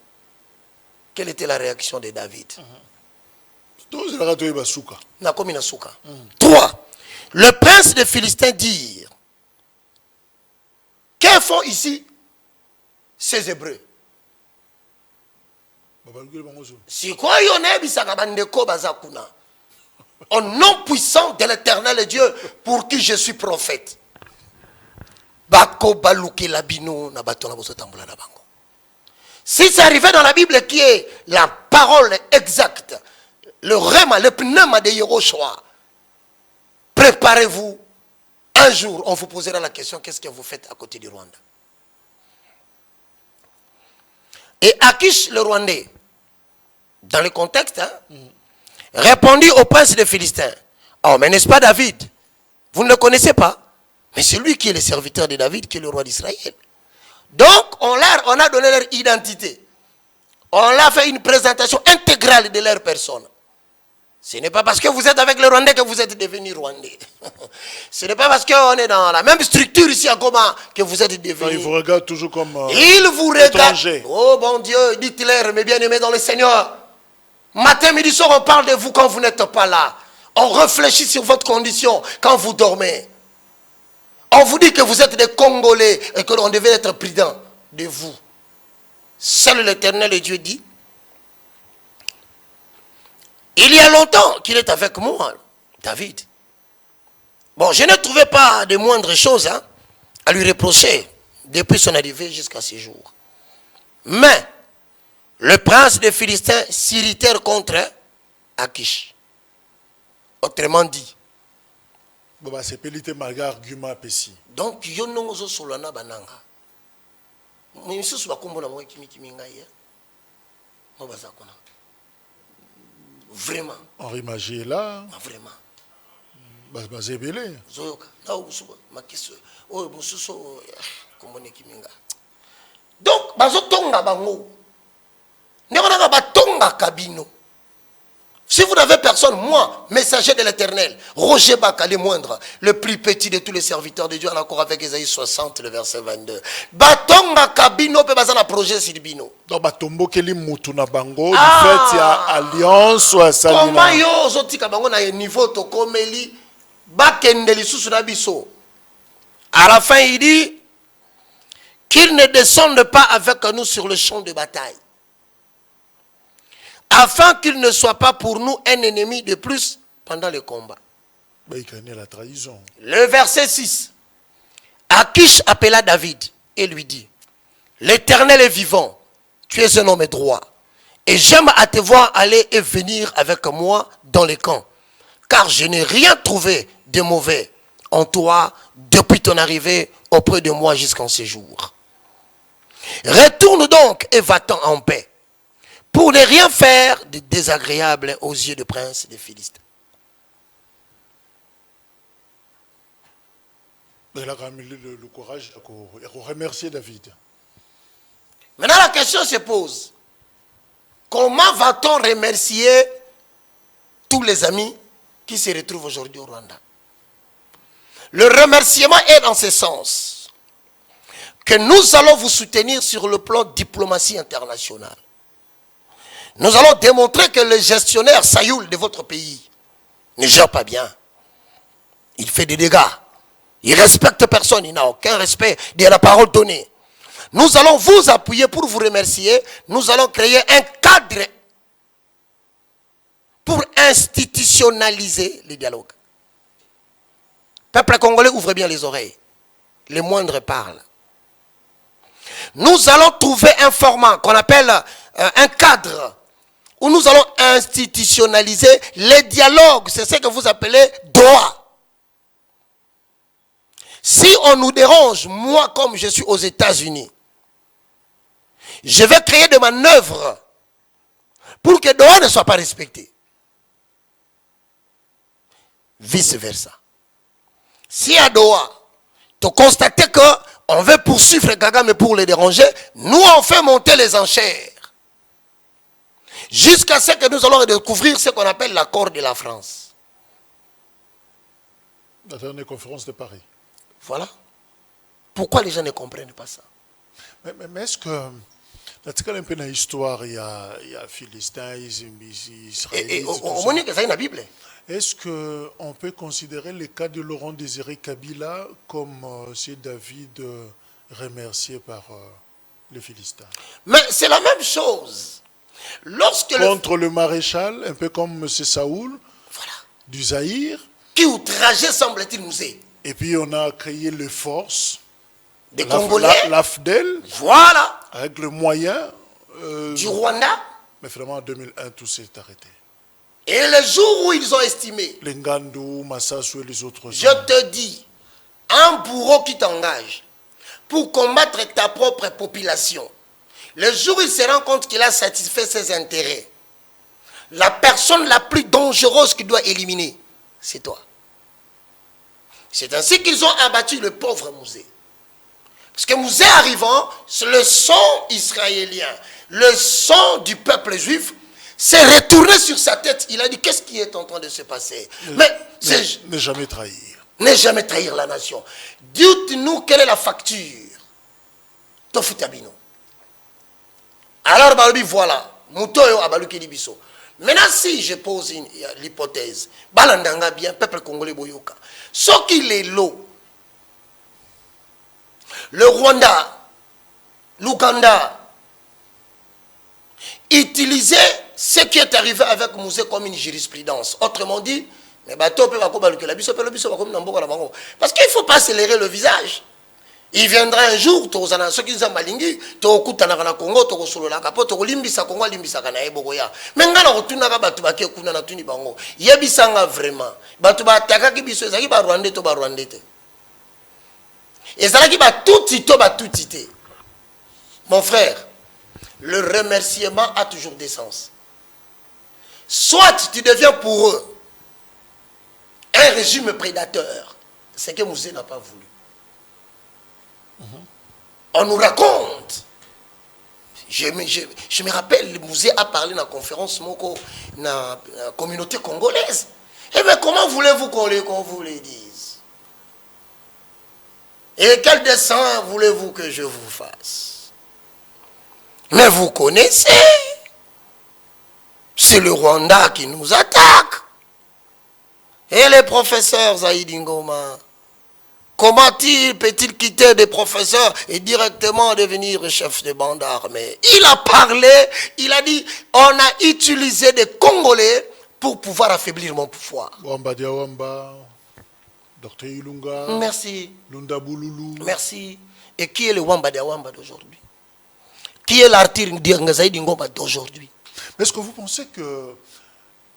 Quelle était la réaction de David? 3. Le prince des Philistins dit: que font ici ces Hébreux? Si quoi au nom puissant de l'Éternel Dieu pour qui je suis prophète. Si c'est arrivé dans la Bible qui est la parole exacte, le rema, le pneuma de Yehoshua, préparez-vous. Un jour, on vous posera la question, qu'est-ce que vous faites à côté du Rwanda? Et Akish, le Rwandais, dans le contexte, répondit au prince des Philistins: oh, mais n'est-ce pas David? Vous ne le connaissez pas? Mais c'est lui qui est le serviteur de David, qui est le roi d'Israël. Donc, on a donné leur identité. On leur fait une présentation intégrale de leur personne. Ce n'est pas parce que vous êtes avec le Rwandais que vous êtes devenu Rwandais. Ce n'est pas parce qu'on est dans la même structure ici à Goma que vous êtes devenu. Il vous regarde toujours comme il vous regarde. Étranger. Oh bon Dieu, dites-leur, mes bien-aimés dans le Seigneur. Matin, midi, soir, on parle de vous quand vous n'êtes pas là. On réfléchit sur votre condition quand vous dormez. On vous dit que vous êtes des Congolais et que l'on devait être prudent de vous. Seul l'Éternel Dieu dit: il y a longtemps qu'il est avec moi, David. Bon, je ne trouvais pas de moindres choses à lui reprocher depuis son arrivée jusqu'à ce jour. Mais le prince des Philistins s'irritèrent contre Akish. Autrement dit. Donc, il y a un autre solana bananga. Mais il y a vraiment. Henri Magé est là. Vraiment. Bazébélé. Donc, bazotonga bango. Nekonaka batonga kabino. Si vous n'avez personne, moi, messager de l'Éternel, Roger Baka, le moindre, le plus petit de tous les serviteurs de Dieu, en accord avec Ésaïe 60, le verset 22. Batonga kabino pe bazana projet silbino. Donc batombo keli mutu na bango, du fait il y a alliance ou salina. Comment yo zotika bango na niveau to komeli bakende lisusu na biso. À la fin, il dit qu'ils ne descendent pas avec nous sur le champ de bataille, afin qu'il ne soit pas pour nous un ennemi de plus pendant le combat. La trahison. Le verset 6. Akish appela David et lui dit: l'Éternel est vivant, tu es un homme droit, et j'aime à te voir aller et venir avec moi dans les camps, car je n'ai rien trouvé de mauvais en toi depuis ton arrivée auprès de moi jusqu'en ce jour. Retourne donc et va-t'en en paix, pour ne rien faire de désagréable aux yeux du prince des Philistins. Il a quand même le courage de remercier David. Maintenant, la question se pose: comment va-t-on remercier tous les amis qui se retrouvent aujourd'hui au Rwanda? Le remerciement est dans ce sens que nous allons vous soutenir sur le plan diplomatie internationale. Nous allons démontrer que le gestionnaire Sayoul de votre pays ne gère pas bien. Il fait des dégâts. Il ne respecte personne. Il n'a aucun respect de la parole donnée. Nous allons vous appuyer pour vous remercier. Nous allons créer un cadre pour institutionnaliser le dialogue. Peuple congolais, ouvrez bien les oreilles. Les moindres parlent. Nous allons trouver un format qu'on appelle un cadre où nous allons institutionnaliser les dialogues. C'est ce que vous appelez Doha. Si on nous dérange, moi comme je suis aux États-Unis, je vais créer des manœuvres pour que Doha ne soit pas respecté. Vice versa. Si à Doha, tu constates qu'on veut poursuivre Kagame pour les déranger, nous on fait monter les enchères. Jusqu'à ce que nous allons découvrir ce qu'on appelle l'accord de la France. La dernière conférence de Paris. Voilà. Pourquoi les gens ne comprennent pas ça? Mais est-ce que, dans un peu dans l'histoire, il y a Philistins, Israélites, c'est la Bible. Est-ce qu'on peut considérer le cas de Laurent Désiré Kabila comme c'est David remercié par les Philistins? Mais c'est la même chose. Contre le maréchal, un peu comme M. Saoul, voilà, du Zaïre. Qui outrageait, semble-t-il, nous est. Et puis on a créé les forces des Congolais, l'AFDEL, voilà, avec le moyen du Rwanda. Mais finalement en 2001 tout s'est arrêté. Et le jour où ils ont estimé, les Ngandou, Massassou et les autres, je te dis, un bourreau qui t'engage pour combattre ta propre population, le jour où il se rend compte qu'il a satisfait ses intérêts, la personne la plus dangereuse qu'il doit éliminer, c'est toi. C'est ainsi qu'ils ont abattu le pauvre Mouzé. Parce que Mouzé arrivant, le sang israélien, le sang du peuple juif, s'est retourné sur sa tête. Il a dit, qu'est-ce qui est en train de se passer? Ne jamais trahir. Ne jamais trahir la nation. Dites-nous quelle est la facture. Tofutabino. Alors, voilà. Moutoyo abaluki libiso. Maintenant, si je pose l'hypothèse, balandanga bien, peuple congolais boyoka. Ce qu'il est l'eau, le Rwanda, l'Ouganda, utiliser ce qui est arrivé avec Mouzé comme une jurisprudence. Autrement dit, parce qu'il ne faut pas scélérer le visage. Il viendra un jour, ceux qui sont malingi, Congo, mon frère, le remerciement a toujours des sens. Soit tu deviens pour eux un régime prédateur, ce que Mouzé n'a pas voulu. On nous raconte. Je me rappelle, Mouzé a parlé dans la conférence dans la communauté congolaise. Eh bien, comment voulez-vous qu'on vous le dise? Et quel dessein voulez-vous que je vous fasse? Mais vous connaissez. C'est le Rwanda qui nous attaque. Et les professeurs Zaïdi Ngoma, comment peut-il quitter des professeurs et directement devenir chef de bande armée? Il a parlé, il a dit, on a utilisé des Congolais pour pouvoir affaiblir mon pouvoir. Wamba Diawamba, Dr Ilunga. Merci. Lunda Bouloulou. Merci. Et qui est le Wamba Diawamba d'aujourd'hui? Qui est l'artire Zaïdi Ngoma d'aujourd'hui? Est-ce que vous pensez que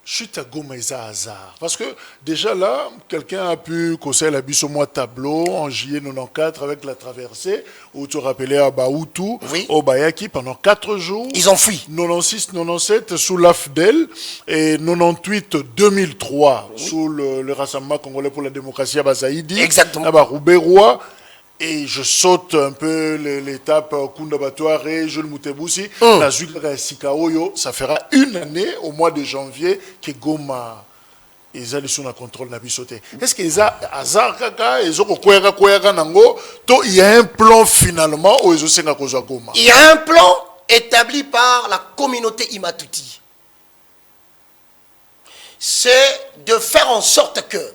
chute à Goma est un hasard? Parce que déjà là, quelqu'un a pu causer la bus au mois tableau en juillet 94 avec la traversée où tu rappelais à Baoutou, oui, au Bayaki pendant 4 jours. Ils ont fui. 96, 97 sous l'AFDEL et 98, 2003 oui, sous le Rassemblement Congolais pour la démocratie à Bazaïdi. Exactement. À Barouberois. Et je saute un peu l'étape Kunda Batouare, Jules Moutebousi, la Zuka Sikaoyo. Ça fera une année, au mois de janvier, que Goma ils ont sous contrôle de bisoté. Est-ce qu'ils ont hasard kaka, ils ont quoi nango, to il y a un plan finalement où ils ont senga koza Goma. Il y a un plan établi par la communauté Imatuti. C'est de faire en sorte que,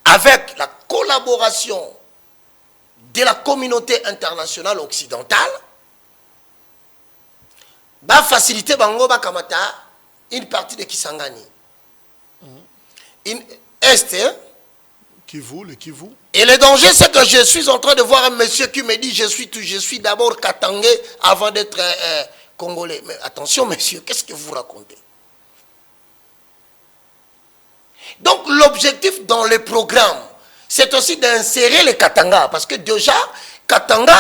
avec la collaboration de la communauté internationale occidentale, va faciliter Bango Bakamata une partie de Kisangani. Une Est, hein? Le Kivu. Et le danger, c'est que je suis en train de voir un monsieur qui me dit je suis d'abord Katangais avant d'être Congolais. Mais attention, monsieur, qu'est-ce que vous racontez? Donc, l'objectif dans le programme, c'est aussi d'insérer les Katanga. Parce que déjà, Katanga,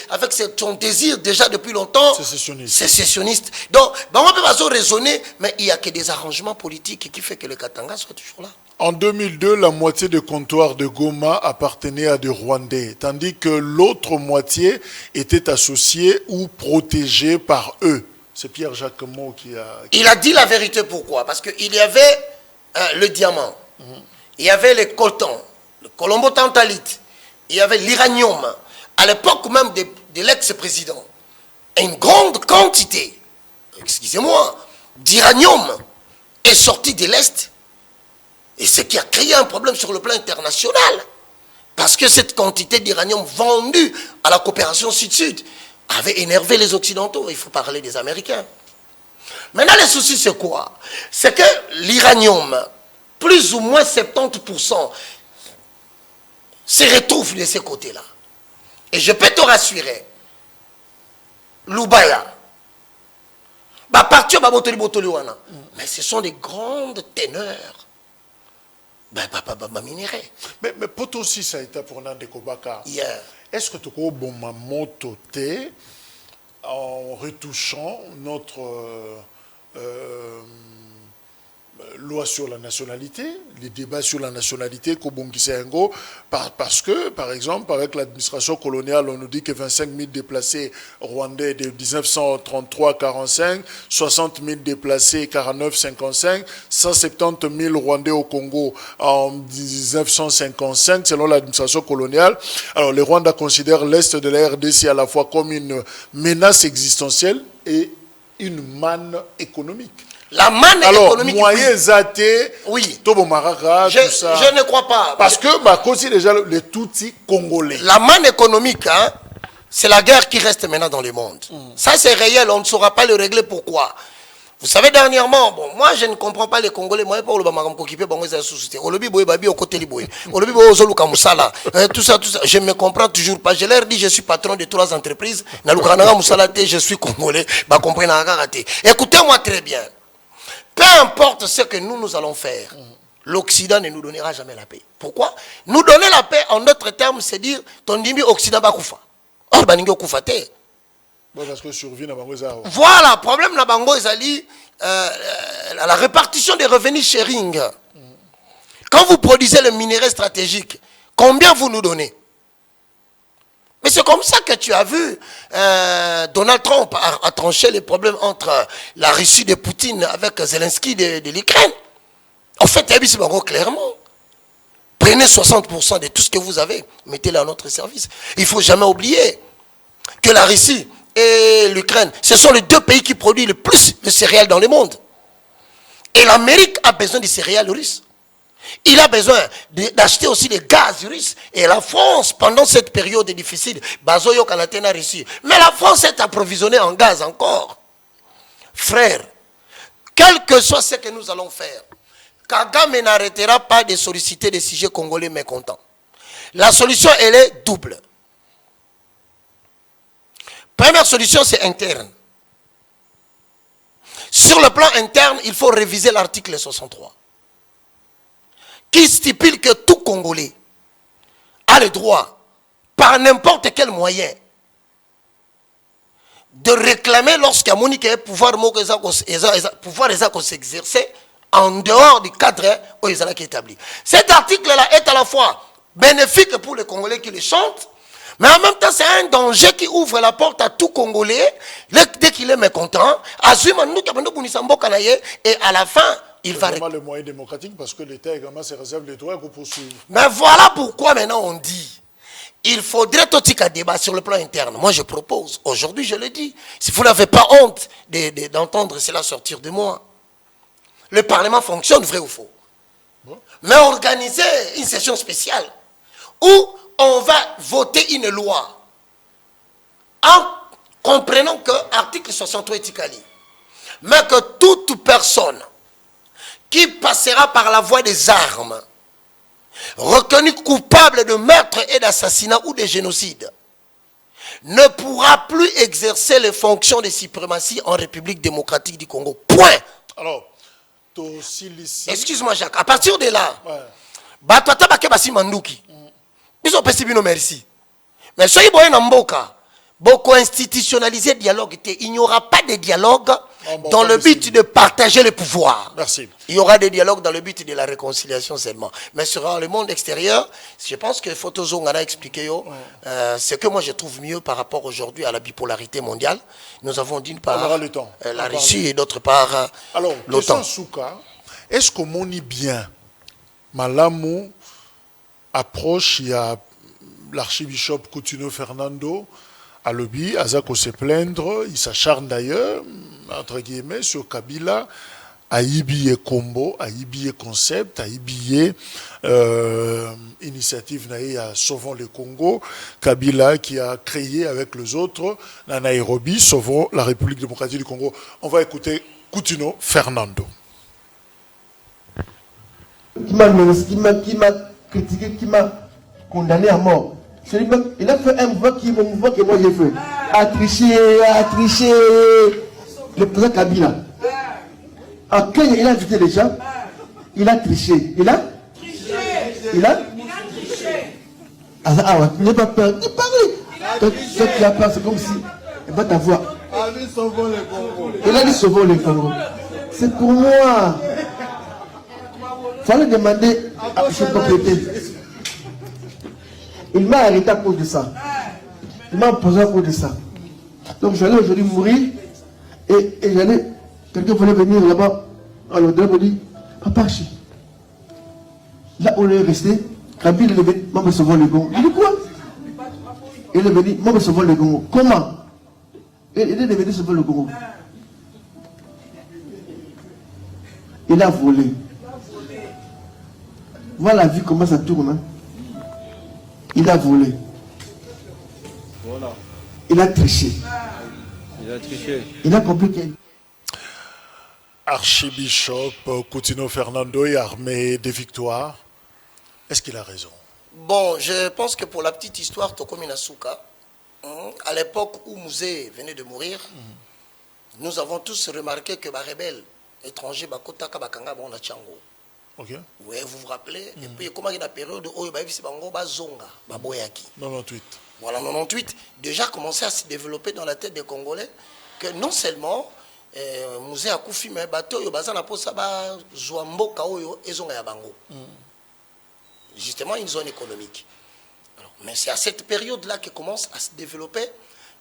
avec son désir déjà depuis longtemps, sécessionniste. Donc, on peut pas raisonner, mais il n'y a que des arrangements politiques qui font que les Katanga soient toujours là. En 2002, la moitié du comptoir de Goma appartenait à des Rwandais, tandis que l'autre moitié était associée ou protégée par eux. C'est Pierre-Jacques Mo qui a... Il a dit la vérité, pourquoi? Parce qu'il y avait le diamant, il y avait le coton, le colombo-tantalite, il y avait l'iranium, à l'époque même de l'ex-président. Une grande quantité, excusez-moi, d'iranium est sortie de l'Est. Et ce qui a créé un problème sur le plan international. Parce que cette quantité d'iranium vendue à la coopération Sud-Sud avait énervé les Occidentaux. Il faut parler des Américains. Maintenant, le souci, c'est quoi? C'est que l'iranium, plus ou moins 70%, se retrouve de ces côtés-là. Et je peux te rassurer, Lubaya, mais ce sont des grandes teneurs. Mais pour toi aussi, ça a été pour Nande Kobaka. Est-ce que tu as bon moto en retouchant notre loi sur la nationalité, les débats sur la nationalité, parce que, par exemple, avec l'administration coloniale, on nous dit que 25 000 déplacés rwandais de 1933-45, 60 000 déplacés 49-55, 170 000 rwandais au Congo en 1955, selon l'administration coloniale. Alors, les Rwandais considèrent l'Est de la RDC à la fois comme une menace existentielle et une manne économique. La manne économique. Moyen zaté, oui. Tobo Maraka, tout ça. Je ne crois pas. Parce que, bah, c'est déjà les Tutsis congolais. La manne économique, hein, c'est la guerre qui reste maintenant dans le monde. Ça, c'est réel, on ne saura pas le régler. Pourquoi? Vous savez, dernièrement, bon, moi, je ne comprends pas les Congolais. Moi, pas le Bamaram Kokipé, bon, ils ont souci. Olobi Boye Babi au côté Liboye. Olobi Boye Ozolu Kamusala. Tout ça. Je ne me comprends toujours pas. Je leur dis, je suis patron de 3 entreprises. Nalukananga Moussalate, je suis Congolais. Bah, comprenez, écoutez-moi très bien. Peu importe ce que nous allons faire, l'Occident ne nous donnera jamais la paix. Pourquoi? Nous donner la paix, en d'autres termes, c'est dire, ton dimi Occident va koufa. Or, baningo koufa te. Parce que survie na bango. Voilà, problème na bango ezali la répartition des revenus sharing. Quand vous produisez le minerai stratégique, combien vous nous donnez? Mais c'est comme ça que tu as vu Donald Trump a tranché les problèmes entre la Russie de Poutine avec Zelensky de l'Ukraine. En fait, clairement, prenez 60% de tout ce que vous avez, mettez-le à notre service. Il ne faut jamais oublier que la Russie et l'Ukraine, ce sont les 2 pays qui produisent le plus de céréales dans le monde. Et l'Amérique a besoin de céréales russes. Il a besoin d'acheter aussi les gaz russes. Et la France, pendant cette période difficile, Bazoyo Kanatena Russie. Mais la France est approvisionnée en gaz encore. Frère, quel que soit ce que nous allons faire, Kagame n'arrêtera pas de solliciter des sujets congolais mécontents. La solution, elle est double. Première solution, c'est interne. Sur le plan interne, il faut réviser l'article 63. Qui stipule que tout Congolais a le droit, par n'importe quel moyen, de réclamer lorsqu'il y a un pouvoir s'exercer en dehors du cadre qui est établi. Cet article-là est à la fois bénéfique pour les Congolais qui le chantent, mais en même temps, c'est un danger qui ouvre la porte à tout Congolais, dès qu'il est mécontent, et à la fin, il va... vraiment le moyen démocratique parce que l'État également se réserve les droits pour poursuivre. Mais voilà pourquoi maintenant on dit il faudrait tout un débat sur le plan interne. Moi je propose, aujourd'hui je le dis, si vous n'avez pas honte d'entendre cela sortir de moi, le Parlement fonctionne, vrai ou faux? Bon. Mais organiser une session spéciale où on va voter une loi en comprenant que l'article 63 est Tikali, mais que toute personne qui passera par la voie des armes, reconnu coupable de meurtre et d'assassinat ou de génocide, ne pourra plus exercer les fonctions de suprématie en République démocratique du Congo. Point. Alors, excuse-moi Jacques, à partir de là, Batata Bakebasi Manduki, ils ont passé merci. Mais soyez bon en Mboka, beaucoup institutionnaliser le dialogue, il n'y aura pas de dialogue dans le but de partager le pouvoir. Merci. Il y aura des dialogues dans le but de la réconciliation seulement. Mais sur le monde extérieur, je pense que Photozo a expliqué ce que moi je trouve mieux par rapport aujourd'hui à la bipolarité mondiale. Nous avons d'une part la Russie et d'autre part l'OTAN. Souka, est-ce qu'on monit bien Malamu approche, il y a l'archibishop Coutinho Fernando à Lobby, Azako se plaindre, il s'acharne d'ailleurs, entre guillemets, sur Kabila, à Ibiye Combo, à Ibiye Concept, à Ibiye Initiative Naïa Sauvons le Congo, Kabila qui a créé avec les autres, à Nairobi, Sauvons la République démocratique du Congo. On va écouter Coutinho Fernando. Qui m'a critiqué, qui m'a condamné à mort. Il a fait un mouvement que moi j'ai fait. A triché. Le président Kabila. À Kenya, il a invité les gens. Il a triché. Il a triché. Ah ouais, tu n'as pas peur. Tu parles. Toi qui as peur, c'est comme si. Il va t'avoir. Il a dit sauvons le Congo. C'est pour moi. Il fallait demander à M. Complété. Il m'a arrêté à cause de ça. Il m'a posé à cause de ça. Donc j'allais aujourd'hui mourir et j'allais. Quelqu'un voulait venir là-bas. Alors il me dit, Papa Chi. Là où on est resté, Kabila est venu, moi me sauvons le Congo. Il dit quoi? Il est venu, moi me sauvons le Congo. Comment? Il est venu sauver le Congo. Il a volé. Voilà la vie comment ça tourne. Hein? Il a volé. Voilà. Il a triché. Il a compliqué. Archibishop Coutinho Fernando est armé de victoires. Est-ce qu'il a raison? Bon, je pense que pour la petite histoire, Tokomi Nasuka, à l'époque où Mouzé venait de mourir, nous avons tous remarqué que les rebelles étrangers, Bakotaka, Bakanga, bon, Chango. Okay. Oui, vous vous rappelez. Et puis, comment il y a une période où il y a une zonga, Baboyaki. 98. Voilà, 98. Déjà commencé à se développer dans la tête des Congolais que non seulement Mouzé a koufi, mais bateau, il y a un peu de Zouambo, Kaoyo, et Zonga Yabango. Justement, une zone économique. Alors, mais c'est à cette période-là que commence à se développer,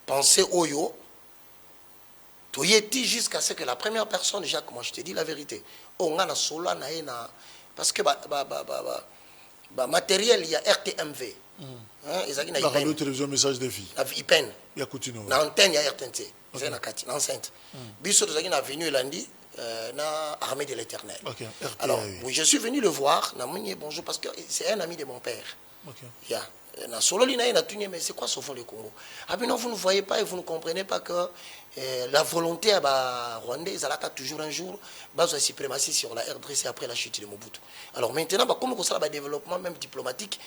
penser Oyo, Toyeti, jusqu'à ce que la première personne, déjà, comment je te dis la vérité, on a solo parce que matériel, il y a RTMV. La radio télévision message de vie. IPEN. Il y a Coutinho. Dans l'antenne, il y a RTNT. C'est l'enceinte. Bissot de Zagina venu lundi, dans l'armée de l'éternel. Alors, oui, je suis venu le voir, bonjour, parce que c'est un ami de mon père. Yeah. Mais c'est quoi Sauvons le Congo? Ah mais non, vous ne voyez pas et vous ne comprenez pas que la volonté rwandais, ils allaient toujours un jour base de suprématie sur la RDC après la chute de Mobutu. Alors maintenant, comme ça, le développement même diplomatique,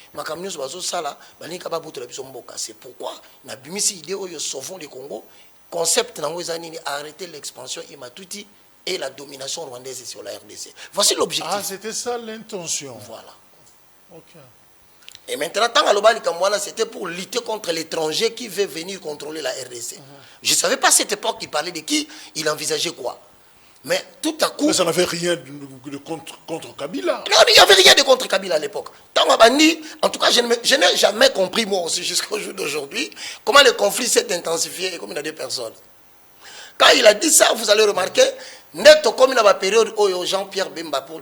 c'est pourquoi on a mis cette idée où Sauvons le Congo, concept arrêter l'expansion Imatuti et la domination rwandaise sur la RDC. Voici l'objectif. Ah, c'était ça l'intention. Voilà. Ok. Et maintenant, tant à l'Obali Kamwana, c'était pour lutter contre l'étranger qui veut venir contrôler la RDC. Je ne savais pas à cette époque qu'il parlait de qui, il envisageait quoi. Mais tout à coup... Mais ça n'avait rien de contre Kabila. Non, il n'y avait rien de contre Kabila à l'époque. Tant à Bandi, en tout cas, je n'ai jamais compris, moi aussi, jusqu'au jour d'aujourd'hui, comment le conflit s'est intensifié et comme il y a des personnes. Quand il a dit ça, vous allez remarquer, Neto comme dans la période où Jean-Pierre Bemba pour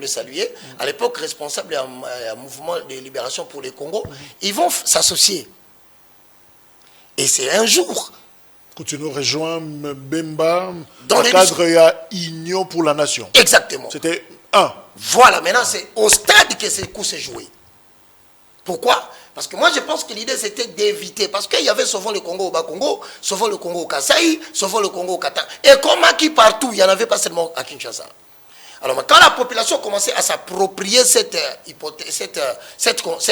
le saluer, à l'époque responsable du mouvement de libération pour le Congo, ils vont s'associer. Et c'est un jour. Coutinho rejoint Bemba dans le cadre de Union pour la Nation. Exactement. C'était un. Voilà, maintenant c'est au stade que ces coups s'est joué. Pourquoi? Parce que moi je pense que l'idée c'était d'éviter, parce qu'il y avait souvent le Congo au Bas-Congo, souvent le Congo au Kasaï, souvent le Congo au Qatar. Et comme qui partout, il n'y en avait pas seulement à Kinshasa. Alors quand la population commençait à s'approprier ces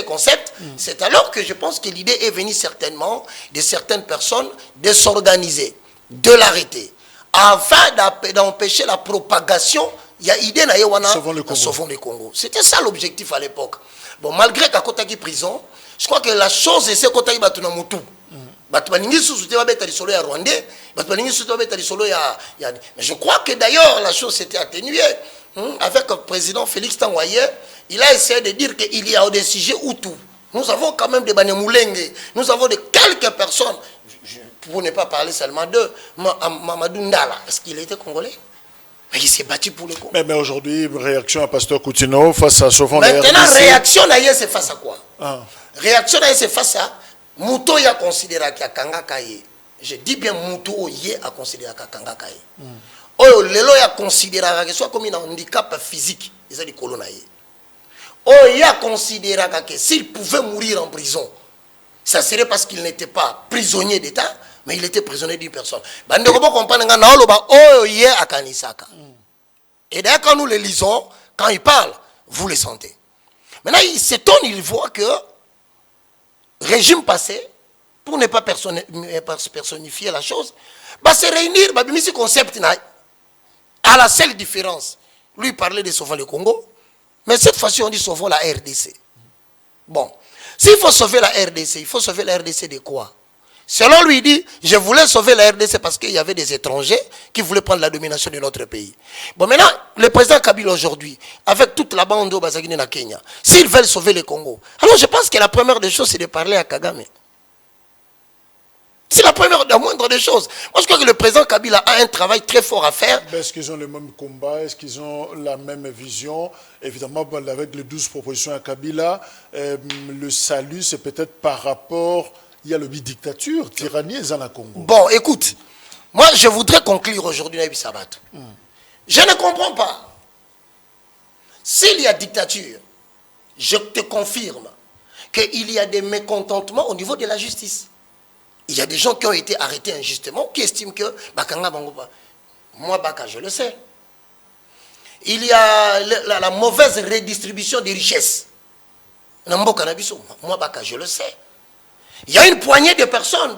concepts, c'est alors que je pense que l'idée est venue certainement de certaines personnes de s'organiser, de l'arrêter, afin d'empêcher la propagation. Il y a idée na yewana sauvons le Congo. C'était ça l'objectif à l'époque. Bon, malgré qu'à Kotaki prison, je crois que la chose c'est que Kotaki batuna mutu. Mais je crois que d'ailleurs la chose s'était atténuée. Avec le président Félix Tangoye, il a essayé de dire qu'il y a des sujets Hutus. Nous avons quand même des Banemoulenge, nous avons quelques personnes, pour ne pas parler seulement d'eux, Mamadou Ndala, est-ce qu'il était congolais? Mais il s'est battu pour le Congo. Mais aujourd'hui, réaction à Pasteur Coutinho face à Sauvons la RDC. Maintenant, réaction d'ailleurs, c'est face à quoi? Réaction d'ailleurs, c'est face à Mouto ya considéré qu'il y a Kangakaye. Je dis bien Mouto yé a considéré qu'il y a Kangakaye. Oh, lelo ya considéré que soit comme un handicap physique, ils ont dit colonaye. Oh, il a considéré que s'il pouvait mourir en prison, ça serait parce qu'il n'était pas prisonnier d'État, mais il était prisonnier d'une personne. Et d'ailleurs, quand nous les lisons, quand ils parlent, vous les sentez. Maintenant, il s'étonne, il voit que régime passé, pour ne pas personnifier la chose, se réunir, ce concept à la seule différence. Lui parlait de sauver le Congo, mais cette fois-ci on dit sauver la RDC. Bon, s'il faut sauver la RDC, il faut sauver la RDC de quoi? Selon lui, il dit, je voulais sauver la RDC parce qu'il y avait des étrangers qui voulaient prendre la domination de notre pays. Bon, maintenant, le président Kabila aujourd'hui, avec toute la bande au Bazagine na Kenya, s'ils veulent sauver le Congo, alors je pense que la première des choses, c'est de parler à Kagame. C'est la première, la moindre des choses. Moi, je crois que le président Kabila a un travail très fort à faire. Est-ce qu'ils ont le même combat? Est-ce qu'ils ont la même vision? Évidemment, avec les 12 propositions à Kabila, le salut, c'est peut-être par rapport... Il y a le dictature, tyrannie dans la Congo. Bon, écoute, moi, je voudrais conclure aujourd'hui Naïbi Sabat. Je ne comprends pas. S'il y a dictature, je te confirme qu'il y a des mécontentements au niveau de la justice. Il y a des gens qui ont été arrêtés injustement, qui estiment que Bakanga Bangoba. Moi, Baka, je le sais. Il y a la mauvaise redistribution des richesses. Moi, Baka, je le sais. Il y a une poignée de personnes.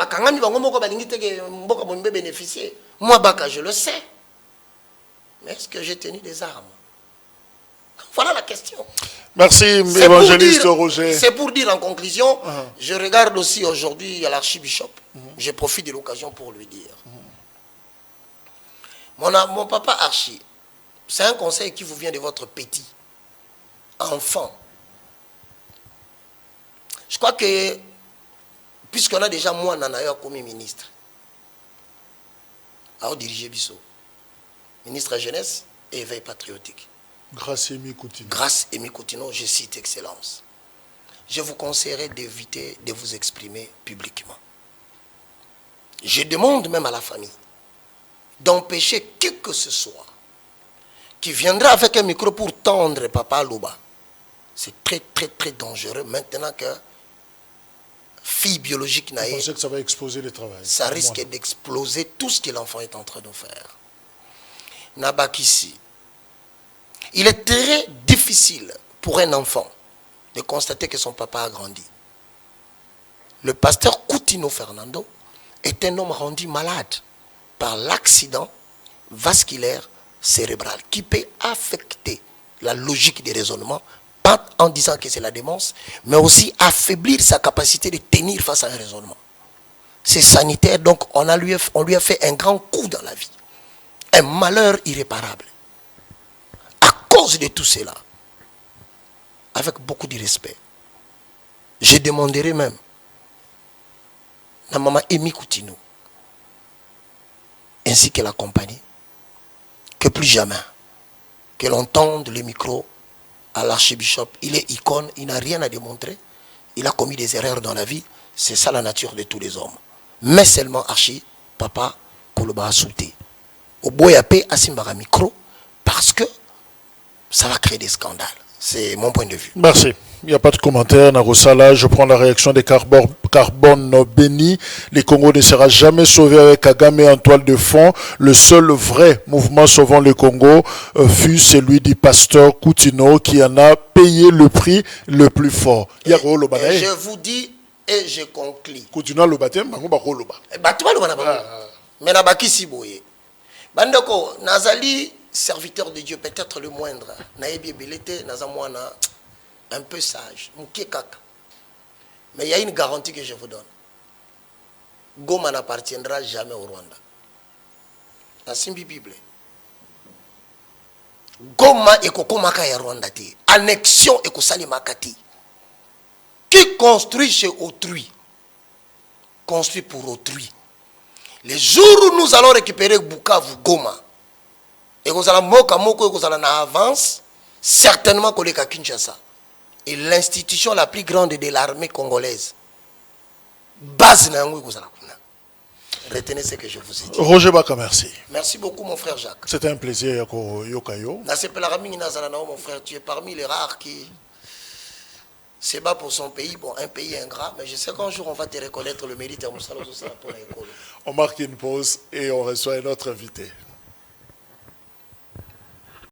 Bénéficier. Moi, Baka, je le sais. Mais est-ce que j'ai tenu des armes? Voilà la question. Merci, évangéliste Roger. C'est pour dire en conclusion, je regarde aussi aujourd'hui à l'archibishop. Je profite de l'occasion pour lui dire. Mon papa archi, c'est un conseil qui vous vient de votre petit enfant. Je crois que, puisqu'on a déjà moi, Nanaya, comme ministre, à diriger Bissot, ministre de la Jeunesse et Éveil patriotique. Grâce Emi Coutinho. Grâce Emi Coutinho, je cite Excellence. Je vous conseillerais d'éviter de vous exprimer publiquement. Je demande même à la famille d'empêcher qui que ce soit qui viendra avec un micro pour tendre Papa Louba. C'est très, très, très dangereux maintenant que fille biologique n'a. Vous pensez que ça va exploser le travail? Ça risque d'exploser tout ce que l'enfant est en train de faire. Nabakissi. Il est très difficile pour un enfant de constater que son papa a grandi. Le pasteur Coutinho Fernando est un homme rendu malade par l'accident vasculaire cérébral qui peut affecter la logique des raisonnements, pas en disant que c'est la démence, mais aussi affaiblir sa capacité de tenir face à un raisonnement. C'est sanitaire, donc on lui a fait un grand coup dans la vie. Un malheur irréparable. À cause de tout cela, avec beaucoup de respect, je demanderai même à maman Emi Coutinho, ainsi que la compagnie, que plus jamais, que l'on tende le micro à l'archibishop. Il est icône, il n'a rien à démontrer. Il a commis des erreurs dans la vie. C'est ça la nature de tous les hommes. Mais seulement archi, papa, Koloba a sauté. Au boyapé, asimbara micro, parce que ça va créer des scandales. C'est mon point de vue. Merci. Il n'y a pas de commentaire. Narosala, je prends la réaction des carbones bénis. Les Congo ne sera jamais sauvé avec Kagame en toile de fond. Le seul vrai mouvement sauvant le Congo fut celui du pasteur Coutinho qui en a payé le prix le plus fort. Et je vous dis et je conclus. Coutinho le baptême, mais nabaki si boye. Bandoko, nazali serviteur de Dieu, peut-être le moindre. Naebi belete, nazamwana un peu sage. Mais il y a une garantie que je vous donne. Goma n'appartiendra jamais au Rwanda. La Simbi Bible. Goma et Kokomaka ya Rwanda ti. Annexion et Kosali Makati. Qui construit chez autrui, construit pour autrui. Les jours où nous allons récupérer Bukavu, Goma, et que vous allez moka moko, et que vous allez en avance, certainement Koleka Kinshasa. Et l'institution la plus grande de l'armée congolaise, base nango que vous allez. Retenez ce que je vous ai dit. Roger Baka, merci. Merci beaucoup mon frère Jacques. C'était un plaisir, Yoko Yokayo. Mon frère, tu es parmi les rares qui c'est bas pour son pays, bon, un pays ingrat, mais je sais qu'un jour on va te reconnaître le mérite. On marque une pause et on reçoit un autre invité.